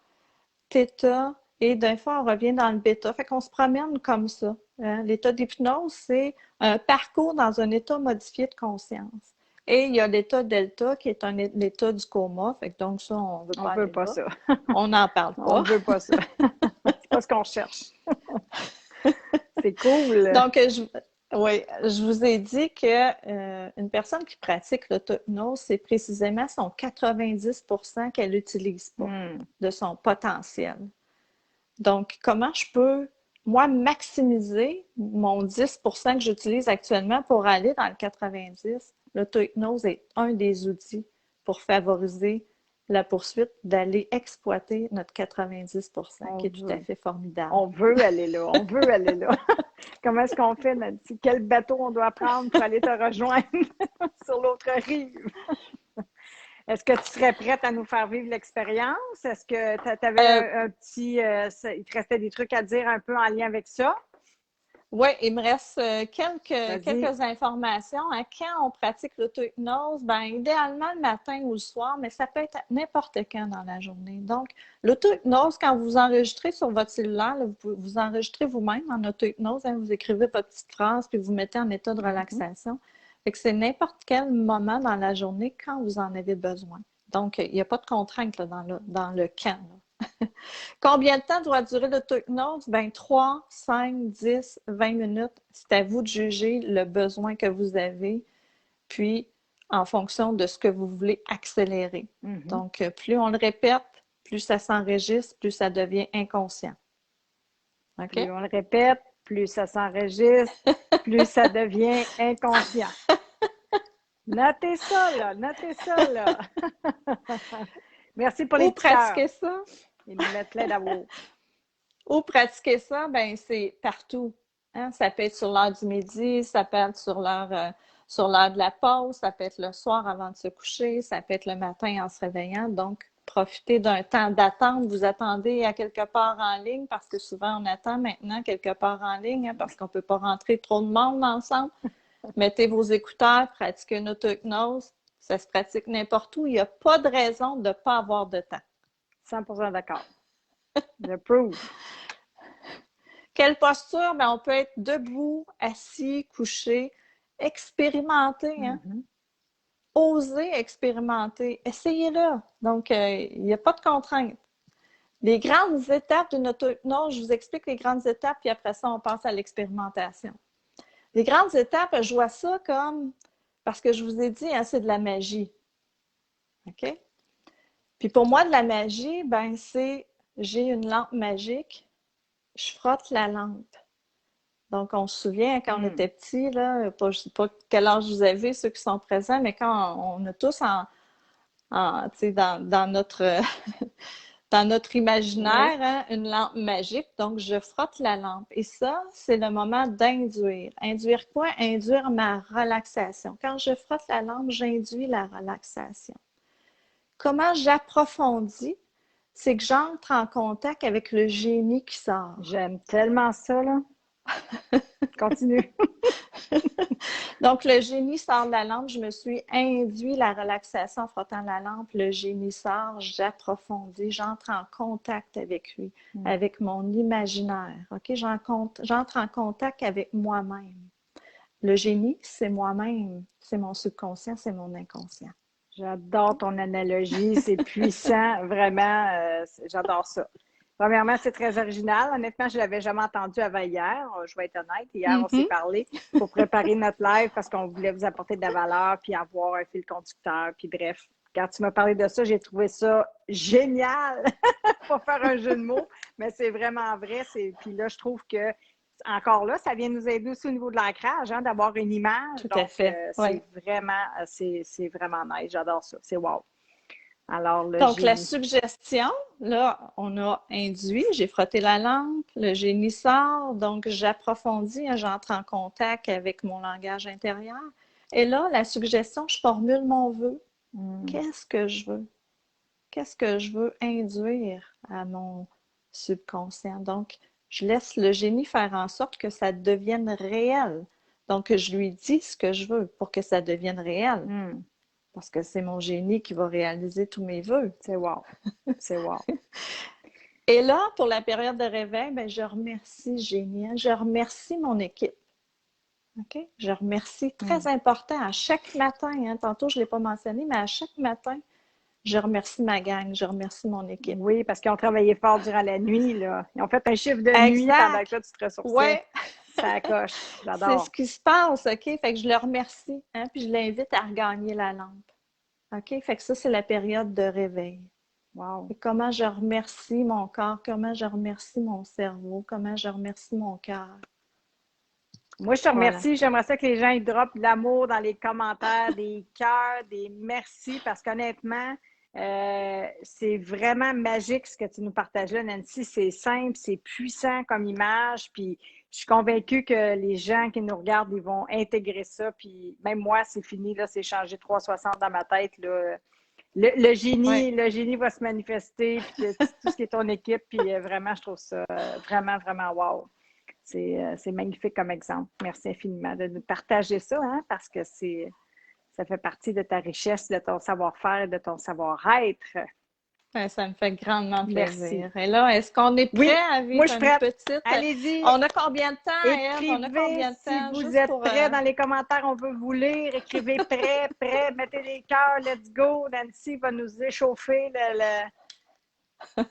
theta, et d'un fois, on revient dans le bêta. Fait qu'on se promène comme ça. L'état d'hypnose, c'est un parcours dans un état modifié de conscience. Et il y a l'état delta, qui est l'état du coma. Fait que donc ça, on veut pas aller pas là. ça. On n'en parle pas. On veut pas ça. C'est pas ce qu'on cherche. C'est cool. Donc, oui, je vous ai dit que une personne qui pratique l'auto-hypnose, c'est précisément son 90% qu'elle n'utilise pas de son potentiel. Donc, comment je peux, moi, maximiser mon 10% que j'utilise actuellement pour aller dans le 90%? L'auto-hypnose est un des outils pour favoriser la poursuite, d'aller exploiter notre 90%, qui est tout à fait formidable. On veut aller là, on veut aller là. Comment est-ce qu'on fait, Nancy? Quel bateau on doit prendre pour aller te rejoindre sur l'autre rive? Est-ce que tu serais prête à nous faire vivre l'expérience? Est-ce que tu avais un petit... il te restait des trucs à dire un peu en lien avec ça? Oui, il me reste quelques informations. Quand on pratique l'auto-hypnose, idéalement le matin ou le soir, mais ça peut être n'importe quand dans la journée. Donc, l'auto-hypnose, quand vous enregistrez sur votre cellulaire, là, vous enregistrez vous-même en auto-hypnose, hein, vous écrivez votre petite phrase, puis vous mettez en état de relaxation. Fait que c'est n'importe quel moment dans la journée quand vous en avez besoin. Donc, il n'y a pas de contrainte là, dans le quand. Là. Combien de temps doit durer l'auto-hypnose? 3, 5, 10, 20 minutes. C'est à vous de juger le besoin que vous avez, puis en fonction de ce que vous voulez accélérer. Donc, plus on le répète, plus ça s'enregistre, plus ça devient inconscient. Okay? Plus on le répète, plus ça s'enregistre, plus ça devient inconscient. Notez ça, là. Notez ça, là. Merci pour les petits pratiquer ça. Ils nous mettent plein d'amour. Ou pratiquer ça, c'est partout. Hein? Ça peut être sur l'heure du midi, ça peut être sur l'heure de la pause, ça peut être le soir avant de se coucher, ça peut être le matin en se réveillant. Donc, profitez d'un temps d'attente. Vous attendez à quelque part en ligne, parce que souvent, on attend maintenant quelque part en ligne, hein, parce qu'on ne peut pas rentrer trop de monde ensemble. Mettez vos écouteurs, pratiquez une auto-hypnose. Ça se pratique n'importe où. Il n'y a pas de raison de ne pas avoir de temps. 100% d'accord. J'approuve. Quelle posture? On peut être debout, assis, couché. Expérimenter. Hein? Osez expérimenter. Essayez-le. Donc, il n'y a pas de contrainte. Les grandes étapes d'une auto-hypnose, je vous explique les grandes étapes, puis après ça, on passe à l'expérimentation. Les grandes étapes, je vois ça comme, parce que je vous ai dit, hein, c'est de la magie. OK? Puis pour moi, de la magie, c'est, j'ai une lampe magique, je frotte la lampe. Donc, on se souvient, quand on était petit, là, je ne sais pas quel âge vous avez, ceux qui sont présents, mais quand on a tous dans notre... dans notre imaginaire, hein, une lampe magique. Donc, je frotte la lampe. Et ça, c'est le moment d'induire. Induire quoi? Induire ma relaxation. Quand je frotte la lampe, j'induis la relaxation. Comment j'approfondis? C'est que j'entre en contact avec le génie qui sort. J'aime tellement ça, là. Continue. Donc, le génie sort de la lampe. Je me suis induit la relaxation en frottant la lampe. Le génie sort, j'approfondis, j'entre en contact avec lui, avec mon imaginaire. OK? J'entre en contact avec moi-même. Le génie, c'est moi-même. C'est mon subconscient, c'est mon inconscient. J'adore ton analogie. C'est puissant. Vraiment, j'adore ça. Premièrement, c'est très original. Honnêtement, je ne l'avais jamais entendu avant hier. Je vais être honnête. Hier, on s'est Mhm. parlé pour préparer notre live parce qu'on voulait vous apporter de la valeur puis avoir un fil conducteur. Puis bref, quand tu m'as parlé de ça, j'ai trouvé ça génial pour faire un jeu de mots, mais c'est vraiment vrai. Puis là, je trouve que encore là, ça vient nous aider aussi au niveau de l'ancrage, hein, d'avoir une image. Tout à Donc, fait. Oui. c'est vraiment nice. J'adore ça. C'est wow. Alors, le Donc, la génie. suggestion, là, on a induit, j'ai frotté la lampe, le génie sort, donc j'approfondis, hein, j'entre en contact avec mon langage intérieur. Et là, la suggestion, je formule mon vœu. Mm. Qu'est-ce que je veux? Qu'est-ce que je veux induire à mon subconscient? Donc, je laisse le génie faire en sorte que ça devienne réel. Donc, je lui dis ce que je veux pour que ça devienne réel. Mm. Parce que c'est mon génie qui va réaliser tous mes vœux. C'est wow. C'est wow. Et là, pour la période de réveil, ben, je remercie Génie. Hein. Je remercie mon équipe. OK? Je remercie, très Mm. important, à chaque matin. Hein, tantôt, je ne l'ai pas mentionné, mais à chaque matin, je remercie ma gang, je remercie mon équipe. Oui, parce qu'ils ont travaillé fort durant la nuit, là. Ils ont fait un chiffre de nuit pendant que Exact! là, tu te ressourçais. Ouais, Ça coche. c'est ce J'adore. qui se passe, OK? Fait que je le remercie, hein, puis je l'invite à regagner la lampe. OK? Fait que ça, c'est la période de réveil. Wow. Et comment je remercie mon corps, comment je remercie mon cerveau, comment je remercie mon cœur. Moi, je te Voilà. remercie. J'aimerais ça que les gens ils droppent de l'amour dans les commentaires, des cœurs, des merci, parce qu'honnêtement, c'est vraiment magique ce que tu nous partages là, Nancy. C'est simple, c'est puissant comme image. Puis je suis convaincue que les gens qui nous regardent, ils vont intégrer ça. Puis même moi, c'est fini, là, c'est changé 360 dans ma tête. Là. Ouais. Le génie va se manifester, puis tout ce qui est ton équipe. Puis vraiment, je trouve ça vraiment, vraiment wow. C'est magnifique comme exemple. Merci infiniment de nous partager ça, hein, parce que ça fait partie de ta richesse, de ton savoir-faire et de ton savoir-être. Ouais, ça me fait grandement Merci. plaisir. Et là, est-ce qu'on est prêt Oui, à moi, vivre je suis une prête. petite... Allez-y, On a combien de temps, Ève? On a écrivez combien de si temps vous juste êtes pour... prêts dans les commentaires. On veut vous lire. Écrivez prêt, prêt. Mettez des cœurs. Let's go. Nancy va nous échauffer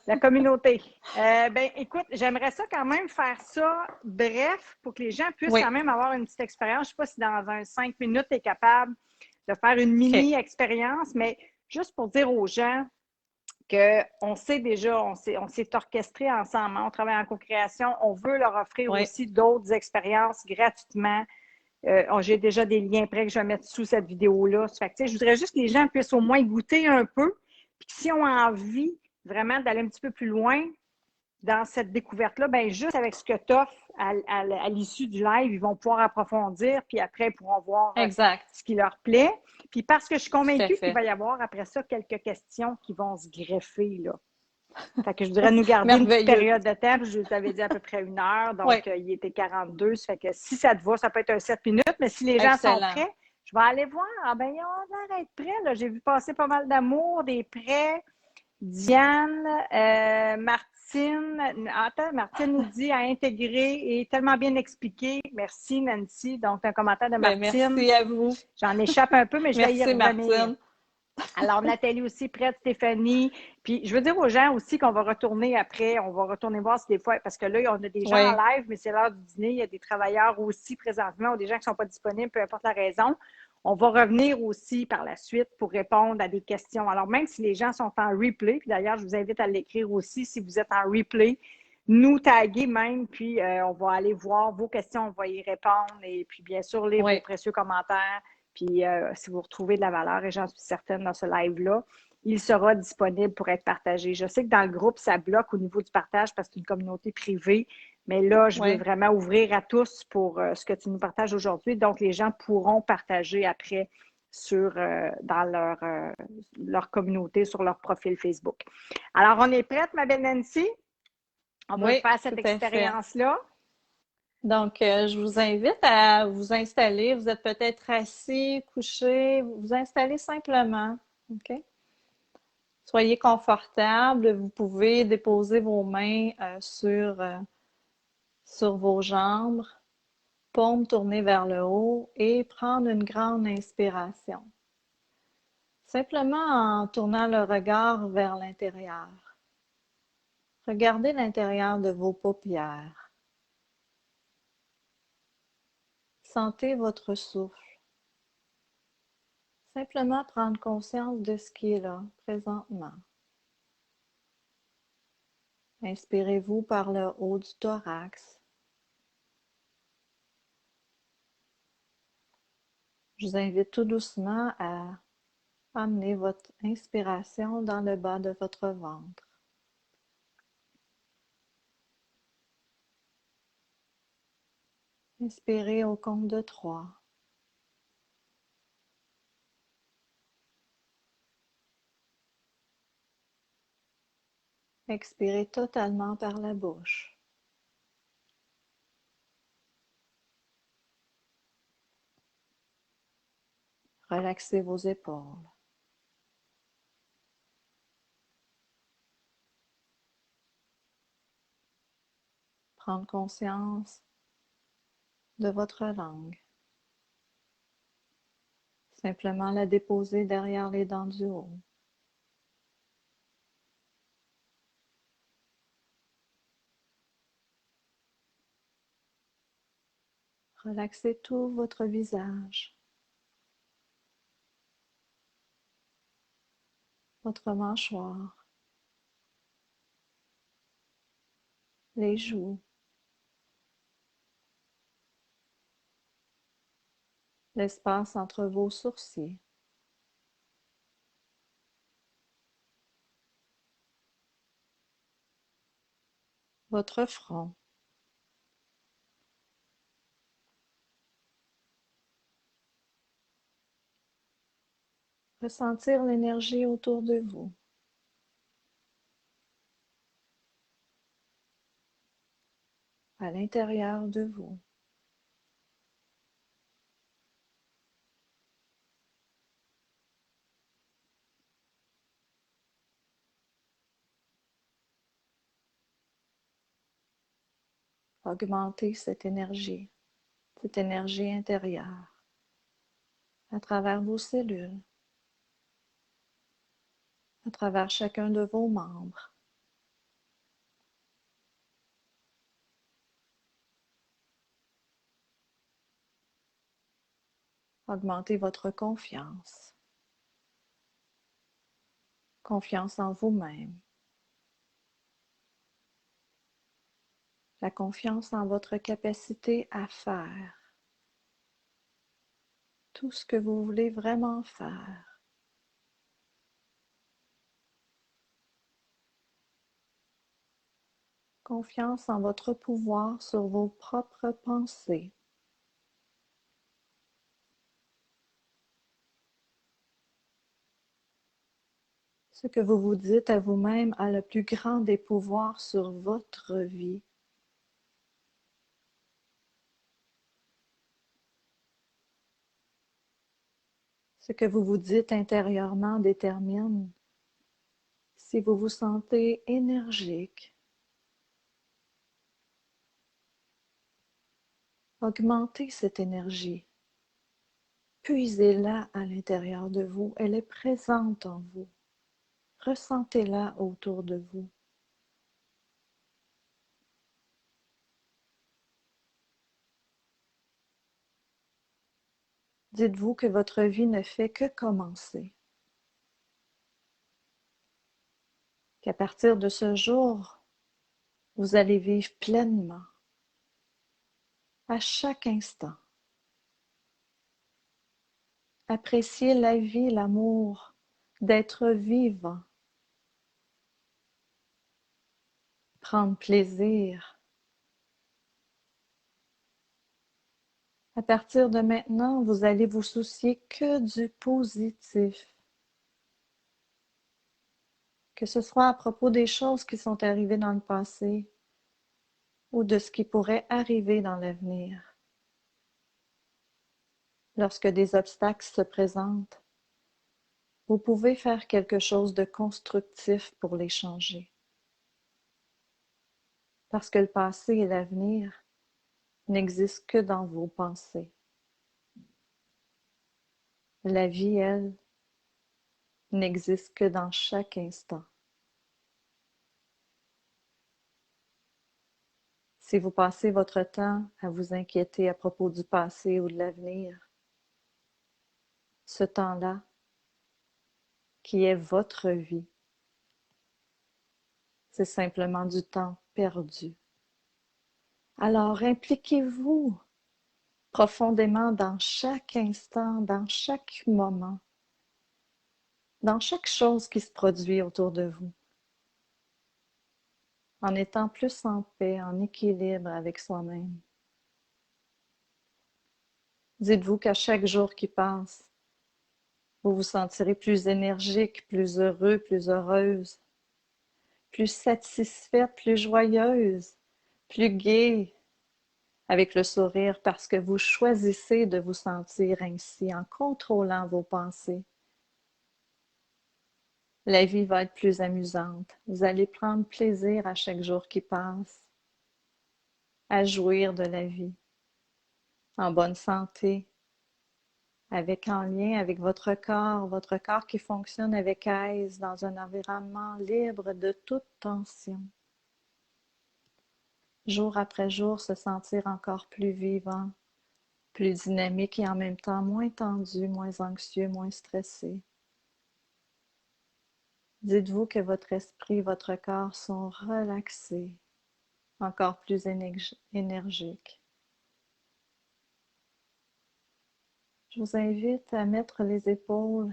la communauté. Ben, écoute, j'aimerais ça quand même faire ça bref pour que les gens puissent Oui, quand même avoir une petite expérience. Je ne sais pas si dans un 5 minutes, tu es capable de faire une OK. mini-expérience, mais juste pour dire aux gens qu'on sait déjà, on s'est orchestré ensemble, hein, on travaille en co-création, on veut leur offrir Oui, aussi d'autres expériences gratuitement. J'ai déjà des liens prêts que je vais mettre sous cette vidéo-là. Fait que, je voudrais juste que les gens puissent au moins goûter un peu. Puis si on a envie vraiment d'aller un petit peu plus loin dans cette découverte-là, bien, juste avec ce que tu offres à l'issue du live, ils vont pouvoir approfondir, puis après, ils pourront voir exact. ce qui leur plaît. Puis parce que je suis Tout à convaincue qu'il fait. va y avoir après ça quelques questions qui vont se greffer, là. Fait que je voudrais nous garder une petite Merveilleux. période de temps. Je vous avais dit à peu près 1 heure, Oui, donc il était 42. Ça fait que si ça te va, ça peut être un 7 minutes, mais si les gens sont excellent. prêts, je vais aller voir. Ah ben, ils ont l'air d'être prêts, là. J'ai vu passer pas mal d'amour, des prêts. Diane, Martine, attends, Martine nous dit à intégrer et tellement bien expliqué. Merci, Nancy. Donc, un commentaire de Ben, Martine. merci à vous. J'en échappe un peu, mais je vais y Merci, revenir. Martine. Alors, Nathalie aussi prête, Stéphanie. Puis, je veux dire aux gens aussi qu'on va retourner après, on va retourner voir si des fois, parce que là, on a des gens en Oui, live, mais c'est l'heure du dîner. Il y a des travailleurs aussi présentement ou des gens qui ne sont pas disponibles, peu importe la raison. On va revenir aussi par la suite pour répondre à des questions. Alors, même si les gens sont en replay, puis d'ailleurs, je vous invite à l'écrire aussi si vous êtes en replay, nous taguer même, puis on va aller voir vos questions, on va y répondre et puis bien sûr lire vos oui, précieux commentaires. Puis si vous retrouvez de la valeur, et j'en suis certaine dans ce live-là, il sera disponible pour être partagé. Je sais que dans le groupe, ça bloque au niveau du partage parce que c'est une communauté privée, mais là, je veux oui. vraiment ouvrir à tous pour ce que tu nous partages aujourd'hui. Donc, les gens pourront partager après dans leur communauté, sur leur profil Facebook. Alors, on est prête, ma belle Nancy? On va Oui, faire cette tout à fait. expérience-là. Donc, je vous invite à vous installer. Vous êtes peut-être assis, couché. Vous vous installez simplement. OK? Soyez confortable. Vous pouvez déposer vos mains sur vos jambes, paumes tournées vers le haut et prendre une grande inspiration. Simplement en tournant le regard vers l'intérieur. Regardez l'intérieur de vos paupières. Sentez votre souffle. Simplement prendre conscience de ce qui est là, présentement. Inspirez-vous par le haut du thorax. Je vous invite tout doucement à amener votre inspiration dans le bas de votre ventre. Inspirez au compte de 3. Expirez totalement par la bouche. Relaxez vos épaules. Prendre conscience de votre langue. Simplement la déposer derrière les dents du haut. Relaxez tout votre visage, votre mâchoire, les joues, l'espace entre vos sourcils. Votre front. Ressentir l'énergie autour de vous. À l'intérieur de vous. Augmentez cette énergie intérieure à travers vos cellules, à travers chacun de vos membres. Augmentez votre confiance. Confiance en vous-même. La confiance en votre capacité à faire tout ce que vous voulez vraiment faire. Confiance en votre pouvoir sur vos propres pensées. Ce que vous vous dites à vous-même a le plus grand des pouvoirs sur votre vie. Ce que vous vous dites intérieurement détermine si vous vous sentez énergique. Augmentez cette énergie. Puisez-la à l'intérieur de vous. Elle est présente en vous. Ressentez-la autour de vous. Dites-vous que votre vie ne fait que commencer. Qu'à partir de ce jour, vous allez vivre pleinement, à chaque instant. Appréciez la vie, l'amour, d'être vivant. Prendre plaisir. À partir de maintenant, vous allez vous soucier que du positif. Que ce soit à propos des choses qui sont arrivées dans le passé ou de ce qui pourrait arriver dans l'avenir. Lorsque des obstacles se présentent, vous pouvez faire quelque chose de constructif pour les changer. Parce que le passé et l'avenir n'existent que dans vos pensées. La vie, elle, n'existe que dans chaque instant. Si vous passez votre temps à vous inquiéter à propos du passé ou de l'avenir, ce temps-là, qui est votre vie, c'est simplement du temps perdu. Alors impliquez-vous profondément dans chaque instant, dans chaque moment, dans chaque chose qui se produit autour de vous, en étant plus en paix, en équilibre avec soi-même. Dites-vous qu'à chaque jour qui passe, vous vous sentirez plus énergique, plus heureux, plus heureuse, plus satisfaite, plus joyeuse, plus gaie, avec le sourire, parce que vous choisissez de vous sentir ainsi en contrôlant vos pensées. La vie va être plus amusante. Vous allez prendre plaisir à chaque jour qui passe, à jouir de la vie, en bonne santé, en lien avec votre corps qui fonctionne avec aise dans un environnement libre de toute tension. Jour après jour, se sentir encore plus vivant, plus dynamique et en même temps moins tendu, moins anxieux, moins stressé. Dites-vous que votre esprit, votre corps sont relaxés, encore plus énergiques. Je vous invite à mettre les épaules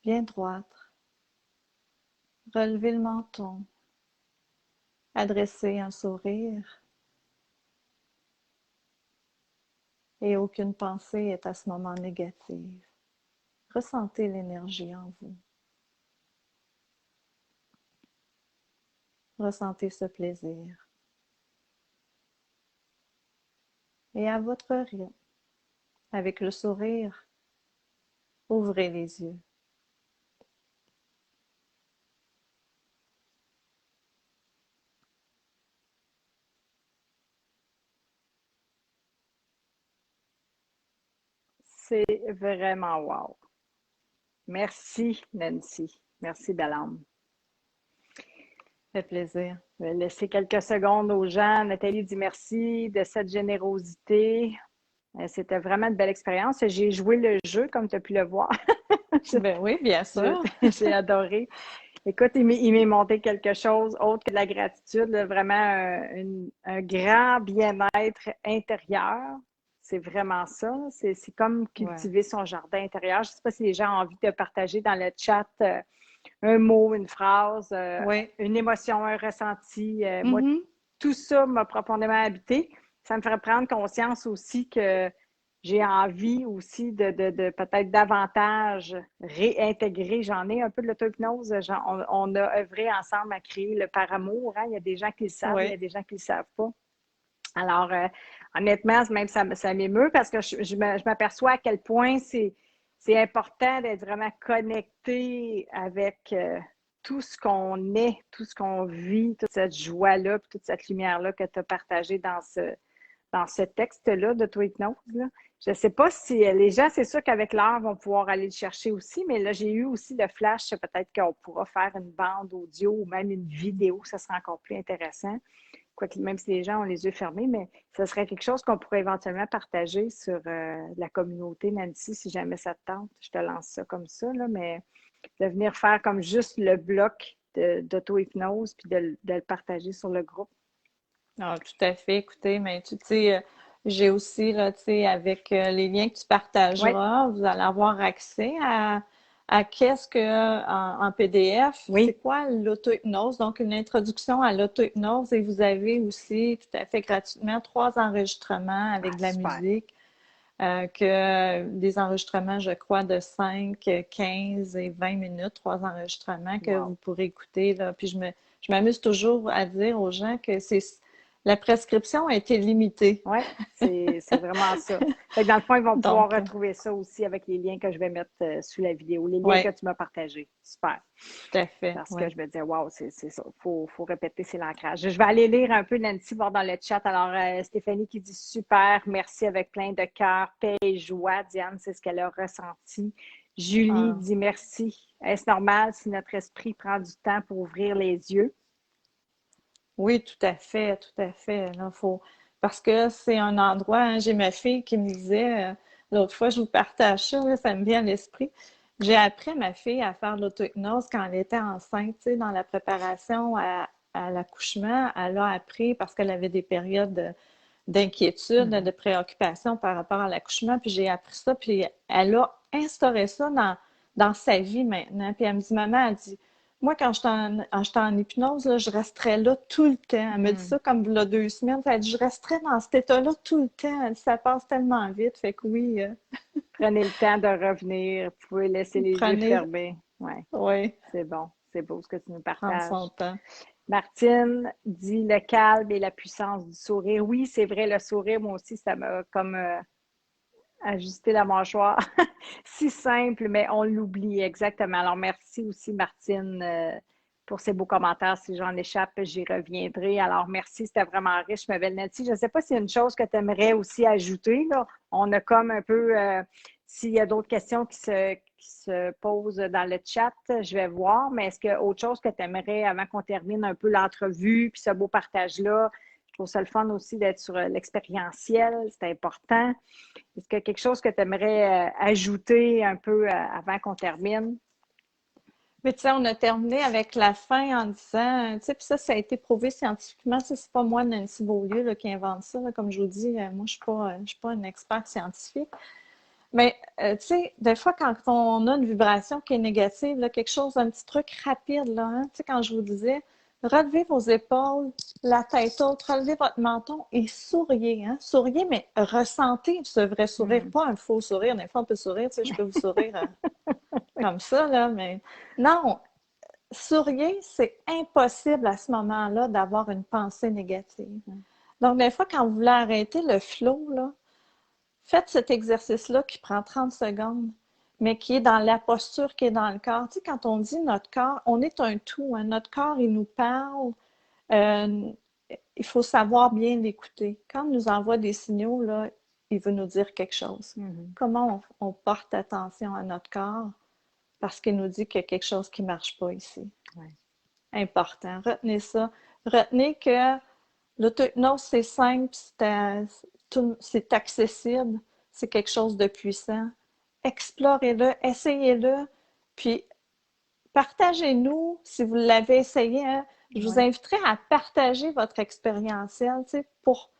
bien droites, relever le menton, adresser un sourire et aucune pensée est à ce moment négative. Ressentez l'énergie en vous. Ressentez ce plaisir. Et à votre rythme, avec le sourire, ouvrez les yeux. C'est vraiment wow. Merci, Nancy. Merci, belle âme. Ça fait plaisir. Je vais laisser quelques secondes aux gens. Nathalie dit merci de cette générosité. C'était vraiment une belle expérience. J'ai joué le jeu, comme tu as pu le voir. Ben oui, bien sûr. J'ai adoré. Écoute, il m'est monté quelque chose autre que de la gratitude, là, vraiment un grand bien-être intérieur. C'est vraiment ça. C'est comme Ouais. cultiver son jardin intérieur. Je ne sais pas si les gens ont envie de partager dans le chat un mot, une phrase, Oui. une émotion, un ressenti. Moi, Mhm. tout ça m'a profondément habité. Ça me ferait prendre conscience aussi que j'ai envie aussi de peut-être davantage réintégrer. J'en ai un peu de l'auto-hypnose. On a œuvré ensemble à créer le par amour. Hein. Il y a des gens qui le savent, il y Oui. a des gens qui ne le savent pas. Alors, honnêtement, même ça m'émeut parce que je m'aperçois à quel point c'est important d'être vraiment connecté avec tout ce qu'on est, tout ce qu'on vit, toute cette joie-là, puis toute cette lumière-là que tu as partagée dans ce texte-là d'auto-hypnose. Je ne sais pas si les gens, c'est sûr qu'avec l'heure, vont pouvoir aller le chercher aussi, mais là, j'ai eu aussi le flash, peut-être qu'on pourra faire une bande audio ou même une vidéo, ça sera encore plus intéressant. Quoique, même si les gens ont les yeux fermés, mais ce serait quelque chose qu'on pourrait éventuellement partager sur la communauté, Nancy, si jamais ça te tente. Je te lance ça comme ça, là, mais de venir faire comme juste le bloc d'auto-hypnose puis de le partager sur le groupe. Ah, tout à fait. Écoutez, mais tu sais, j'ai aussi, là, tu sais, avec les liens que tu Oui, partageras, vous allez avoir accès à qu'est-ce que, en PDF, c'est oui. quoi l'auto-hypnose? Donc, une introduction à l'auto-hypnose et vous avez aussi, tout à fait gratuitement, 3 enregistrements avec Ah, de la super. musique, des enregistrements, je crois, de 5, 15 et 20 minutes, 3 enregistrements que vous Wow. pourrez écouter, là. Puis je m'amuse toujours à dire aux gens que la prescription a été limitée. Oui, c'est vraiment ça. Fait que dans le fond, ils vont pouvoir Donc, retrouver ça aussi avec les liens que je vais mettre sous la vidéo, les liens que ouais, tu m'as partagés. Super. tout à fait, Parce que ouais. je me disais, waouh, c'est ça. Faut répéter, c'est l'ancrage. Je vais aller lire un peu, Nancy, voir dans le chat. Alors, Stéphanie qui dit super, merci avec plein de cœur, paix et joie. Diane, c'est ce qu'elle a ressenti. Julie Ah, dit merci. Est-ce normal si notre esprit prend du temps pour ouvrir les yeux? Oui, tout à fait, tout à fait. Là, faut... Parce que c'est un endroit, hein, j'ai ma fille qui me disait, l'autre fois, je vous partage ça, là, ça me vient à l'esprit. J'ai appris à ma fille à faire de l'auto-hypnose quand elle était enceinte, tu sais, dans la préparation à l'accouchement. Elle a appris parce qu'elle avait des périodes d'inquiétude, de préoccupation par rapport à l'accouchement. Puis j'ai appris ça, puis elle a instauré ça dans sa vie maintenant. Puis elle me dit, maman, elle dit, moi, j'étais en hypnose, là, je resterais là tout le temps. Elle me dit ça comme il y a 2 semaines. Elle dit, je resterais dans cet état-là tout le temps. Elle dit, ça passe tellement vite. Fait que oui, Prenez le temps de revenir. Vous pouvez laisser les yeux prenez, fermés. Ouais, oui, c'est bon. C'est beau ce que tu nous prendre son partages. temps. Martine dit le calme et la puissance du sourire. Oui, c'est vrai, le sourire, moi aussi, ça m'a comme ajusté la mâchoire. Si simple, mais on l'oublie exactement. Alors, merci aussi, Martine, pour ces beaux commentaires. Si j'en échappe, j'y reviendrai. Alors, merci, c'était vraiment riche, ma belle Nancy. Je ne sais pas s'il y a une chose que tu aimerais aussi ajouter, là. On a comme un peu, s'il y a d'autres questions qui se posent dans le chat, je vais voir. Mais est-ce qu'il y a autre chose que tu aimerais, avant qu'on termine un peu l'entrevue, puis ce beau partage-là? Je trouve ça le fun aussi d'être sur l'expérientiel, c'est important. Est-ce qu'il y a quelque chose que tu aimerais ajouter un peu avant qu'on termine? Mais tu sais, on a terminé avec la fin en disant, tu sais, puis ça a été prouvé scientifiquement. Tu sais, c'est pas moi, Nancy Beaulieu, là, qui invente ça. Là. Comme je vous dis, moi, je suis pas une experte scientifique. Mais, tu sais, des fois, quand on a une vibration qui est négative, là, quelque chose, un petit truc rapide, là, hein, tu sais, quand je vous disais, relevez vos épaules, la tête haute, relevez votre menton et souriez, hein. Souriez, mais ressentez ce vrai sourire, Hmm. pas un faux sourire. Des fois, on peut sourire, tu sais, je peux vous sourire comme ça, là, mais non, souriez, c'est impossible à ce moment-là d'avoir une pensée négative. Donc, des fois, quand vous voulez arrêter le flow, là, faites cet exercice-là qui prend 30 secondes, mais qui est dans la posture, qui est dans le corps. Tu sais, quand on dit notre corps, on est un tout. Hein. Notre corps, il nous parle. Euh, il faut savoir bien l'écouter. Quand il nous envoie des signaux, là, il veut nous dire quelque chose. Comment on porte attention à notre corps? Parce qu'il nous dit qu'il y a quelque chose qui ne marche pas ici. Ouais. Important. Retenez ça. Retenez que l'auto-hypnose, c'est simple, c'est accessible, c'est quelque chose de puissant. Explorez-le, essayez-le, puis partagez-nous si vous l'avez essayé. Hein. Je vous Ouais. inviterai à partager votre expérientiel, tu sais, pour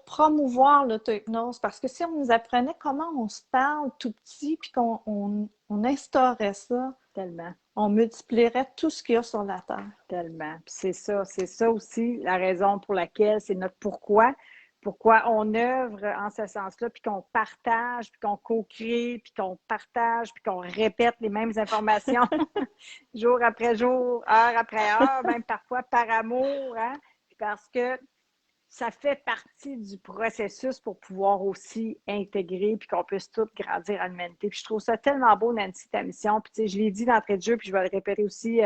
promouvoir l'auto-hypnose. Parce que si on nous apprenait comment on se parle tout petit, puis qu'on instaurait ça, Tellement, on multiplierait tout ce qu'il y a sur la Terre. tellement. Puis c'est ça aussi la raison pour laquelle c'est notre pourquoi. Pourquoi on œuvre en ce sens-là, puis qu'on partage, puis qu'on co-crée, puis qu'on partage, puis qu'on répète les mêmes informations jour après jour, heure après heure, même parfois par amour, hein? Puis parce que ça fait partie du processus pour pouvoir aussi intégrer puis qu'on puisse tous grandir en humanité. Puis je trouve ça tellement beau, Nancy, ta mission. Puis tu sais, je l'ai dit d'entrée de jeu, puis je vais le répéter aussi.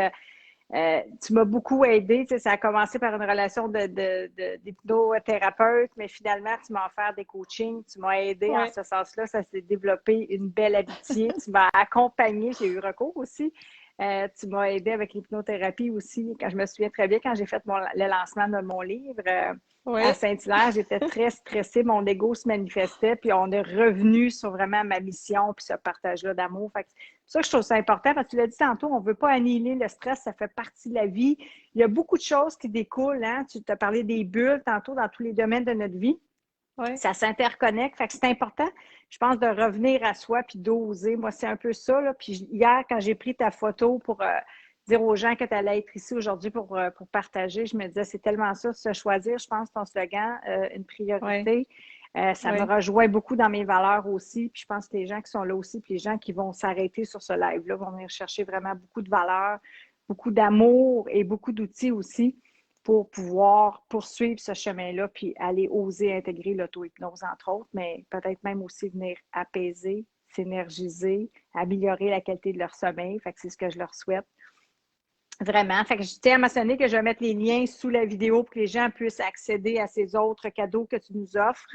Tu m'as beaucoup aidé. Tu sais, ça a commencé par une relation d'hypnothérapeute, mais finalement, tu m'as offert des coachings. Tu m'as aidé en Oui, ce sens-là. Ça s'est développé une belle amitié. Tu m'as accompagné. J'ai eu recours aussi. Tu m'as aidé avec l'hypnothérapie aussi. Quand je me souviens très bien, quand j'ai fait le lancement de mon livre à oui. Saint-Hilaire, j'étais très stressée. Mon ego se manifestait. Puis on est revenu sur vraiment ma mission puis ce partage-là d'amour. Fait que ça, je trouve ça important parce que tu l'as dit tantôt, on ne veut pas annihiler le stress, ça fait partie de la vie. Il y a beaucoup de choses qui découlent. Hein? Tu t'as parlé des bulles tantôt dans tous les domaines de notre vie. Oui. Ça s'interconnecte. Fait que c'est important, je pense, de revenir à soi puis d'oser. Moi, c'est un peu ça. Là. Puis hier, quand j'ai pris ta photo pour dire aux gens que tu allais être ici aujourd'hui pour partager, je me disais, c'est tellement ça, se choisir, je pense, ton slogan, une Oui, priorité. Ça me oui, rejoint beaucoup dans mes valeurs aussi. Puis je pense que les gens qui sont là aussi, puis les gens qui vont s'arrêter sur ce live-là vont venir chercher vraiment beaucoup de valeurs, beaucoup d'amour et beaucoup d'outils aussi pour pouvoir poursuivre ce chemin-là, puis aller oser intégrer l'auto-hypnose, entre autres, mais peut-être même aussi venir apaiser, s'énergiser, améliorer la qualité de leur sommeil. Fait que c'est ce que je leur souhaite. Vraiment. Fait que je tiens à mentionner que je vais mettre les liens sous la vidéo pour que les gens puissent accéder à ces autres cadeaux que tu nous offres.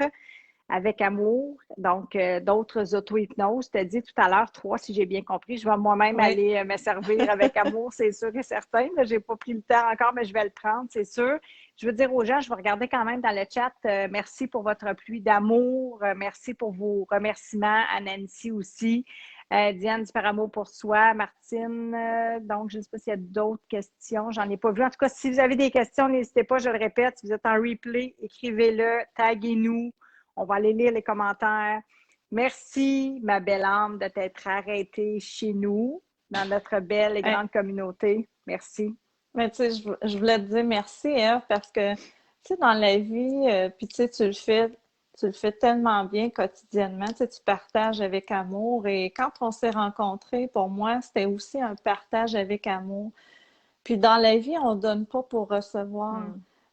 avec amour. Donc, d'autres auto-hypnoses. Tu as dit tout à l'heure 3, si j'ai bien compris. Je vais moi-même aller me servir avec amour, c'est sûr et certain. Je n'ai pas pris le temps encore, mais je vais le prendre, c'est sûr. Je veux dire aux gens, je vais regarder quand même dans le chat. Merci pour votre pluie d'amour. Merci pour vos remerciements. À Nancy aussi. Diane du Par amour pour soi. Martine, donc je ne sais pas s'il y a d'autres questions. J'en ai pas vu. En tout cas, si vous avez des questions, n'hésitez pas, je le répète. Si vous êtes en replay, écrivez-le, taguez-nous. On va aller lire les commentaires. Merci, ma belle âme, de t'être arrêtée chez nous, dans notre belle et grande communauté. Merci. Mais tu sais, je voulais te dire merci, Ève, parce que, tu sais, dans la vie, puis tu sais, tu le fais tellement bien quotidiennement, tu sais, tu partages avec amour. Et quand on s'est rencontrés, pour moi, c'était aussi un partage avec amour. Puis dans la vie, on ne donne pas pour recevoir.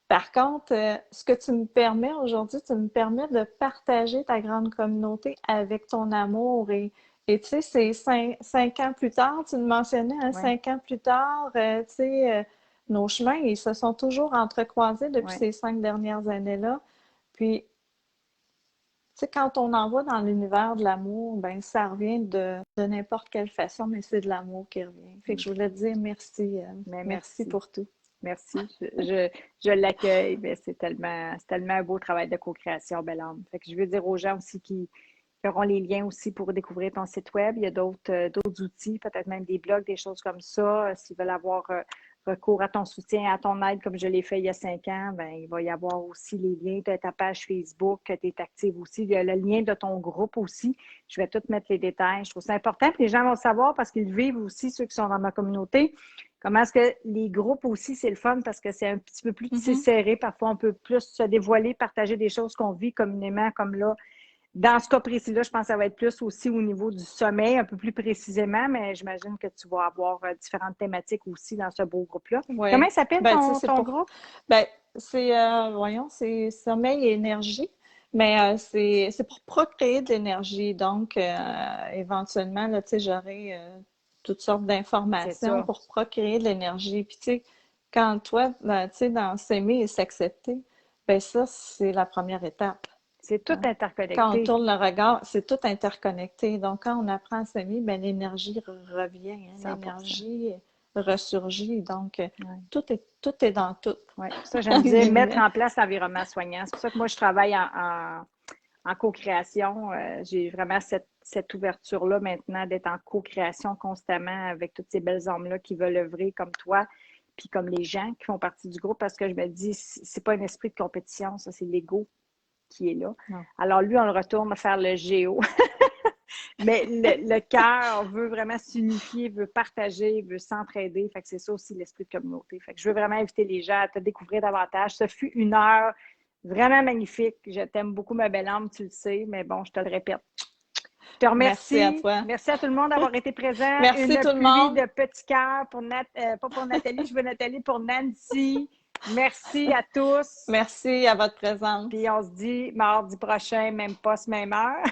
Par contre, ce que tu me permets aujourd'hui, tu me permets de partager ta grande communauté avec ton amour. Et tu sais, c'est 5 ans plus tard, tu me mentionnais, hein, 5 ans plus tard, tu sais, nos chemins, ils se sont toujours entrecroisés depuis ces 5 dernières années-là. Puis, tu sais, quand on envoie dans l'univers de l'amour, ben ça revient de n'importe quelle façon, mais c'est de l'amour qui revient. Fait que je voulais te dire merci. Merci pour tout. Merci. Je l'accueille. C'est tellement un beau travail de co-création, belle âme. Fait que je veux dire aux gens aussi qui auront les liens aussi pour découvrir ton site web. Il y a d'autres outils, peut-être même des blogs, des choses comme ça. S'ils veulent avoir recours à ton soutien, à ton aide, comme je l'ai fait il y a 5 ans, ben, il va y avoir aussi les liens de ta page Facebook, que tu es active aussi. Il y a le lien de ton groupe aussi. Je vais tout mettre les détails. Je trouve ça important. Puis les gens vont savoir parce qu'ils vivent aussi, ceux qui sont dans ma communauté. Comment est-ce que les groupes aussi, c'est le fun parce que c'est un petit peu plus serré. Parfois, on peut plus se dévoiler, partager des choses qu'on vit communément, comme là. Dans ce cas précis-là, je pense que ça va être plus aussi au niveau du sommeil, un peu plus précisément, mais j'imagine que tu vas avoir différentes thématiques aussi dans ce beau groupe-là. Ouais. Comment s'appelle ton groupe? Ben, c'est sommeil et énergie, mais c'est pour procréer de l'énergie. Donc, éventuellement, là, tu sais, j'aurai toutes sortes d'informations pour procréer de l'énergie. Puis, tu sais, quand toi, ben, tu sais, dans s'aimer et s'accepter, ben ça, c'est la première étape. C'est tout interconnecté. Quand on tourne le regard, c'est tout interconnecté. Donc, quand on apprend à s'aimer, ben, l'énergie revient. Hein, l'énergie ressurgit. Donc, tout est dans tout. Oui, ça, j'aime dire mettre en place l'environnement soignant. C'est pour ça que moi, je travaille en co-création. J'ai vraiment cette ouverture-là maintenant d'être en co-création constamment avec toutes ces belles âmes-là qui veulent œuvrer comme toi, puis comme les gens qui font partie du groupe, parce que je me dis, c'est pas un esprit de compétition, ça, c'est l'ego qui est là. Non. Alors lui, on le retourne faire le géo. Mais le cœur veut vraiment s'unifier, veut partager, veut s'entraider. Fait que c'est ça aussi l'esprit de communauté. Fait que je veux vraiment inviter les gens à te découvrir davantage. Ce fut une heure vraiment magnifique. Je t'aime beaucoup, ma belle âme, tu le sais, mais bon, je te le répète. Je te remercie. Merci à toi. Merci à tout le monde d'avoir été présent. Merci tout le monde. De petits cœurs pour pas pour Nathalie, je veux Nathalie pour Nancy. Merci à tous. Merci à votre présence. Puis on se dit mardi prochain, même poste, même heure.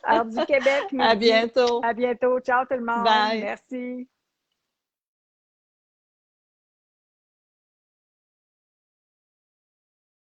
Heure du Québec. À bientôt. À bientôt. Ciao tout le monde. Bye. Merci.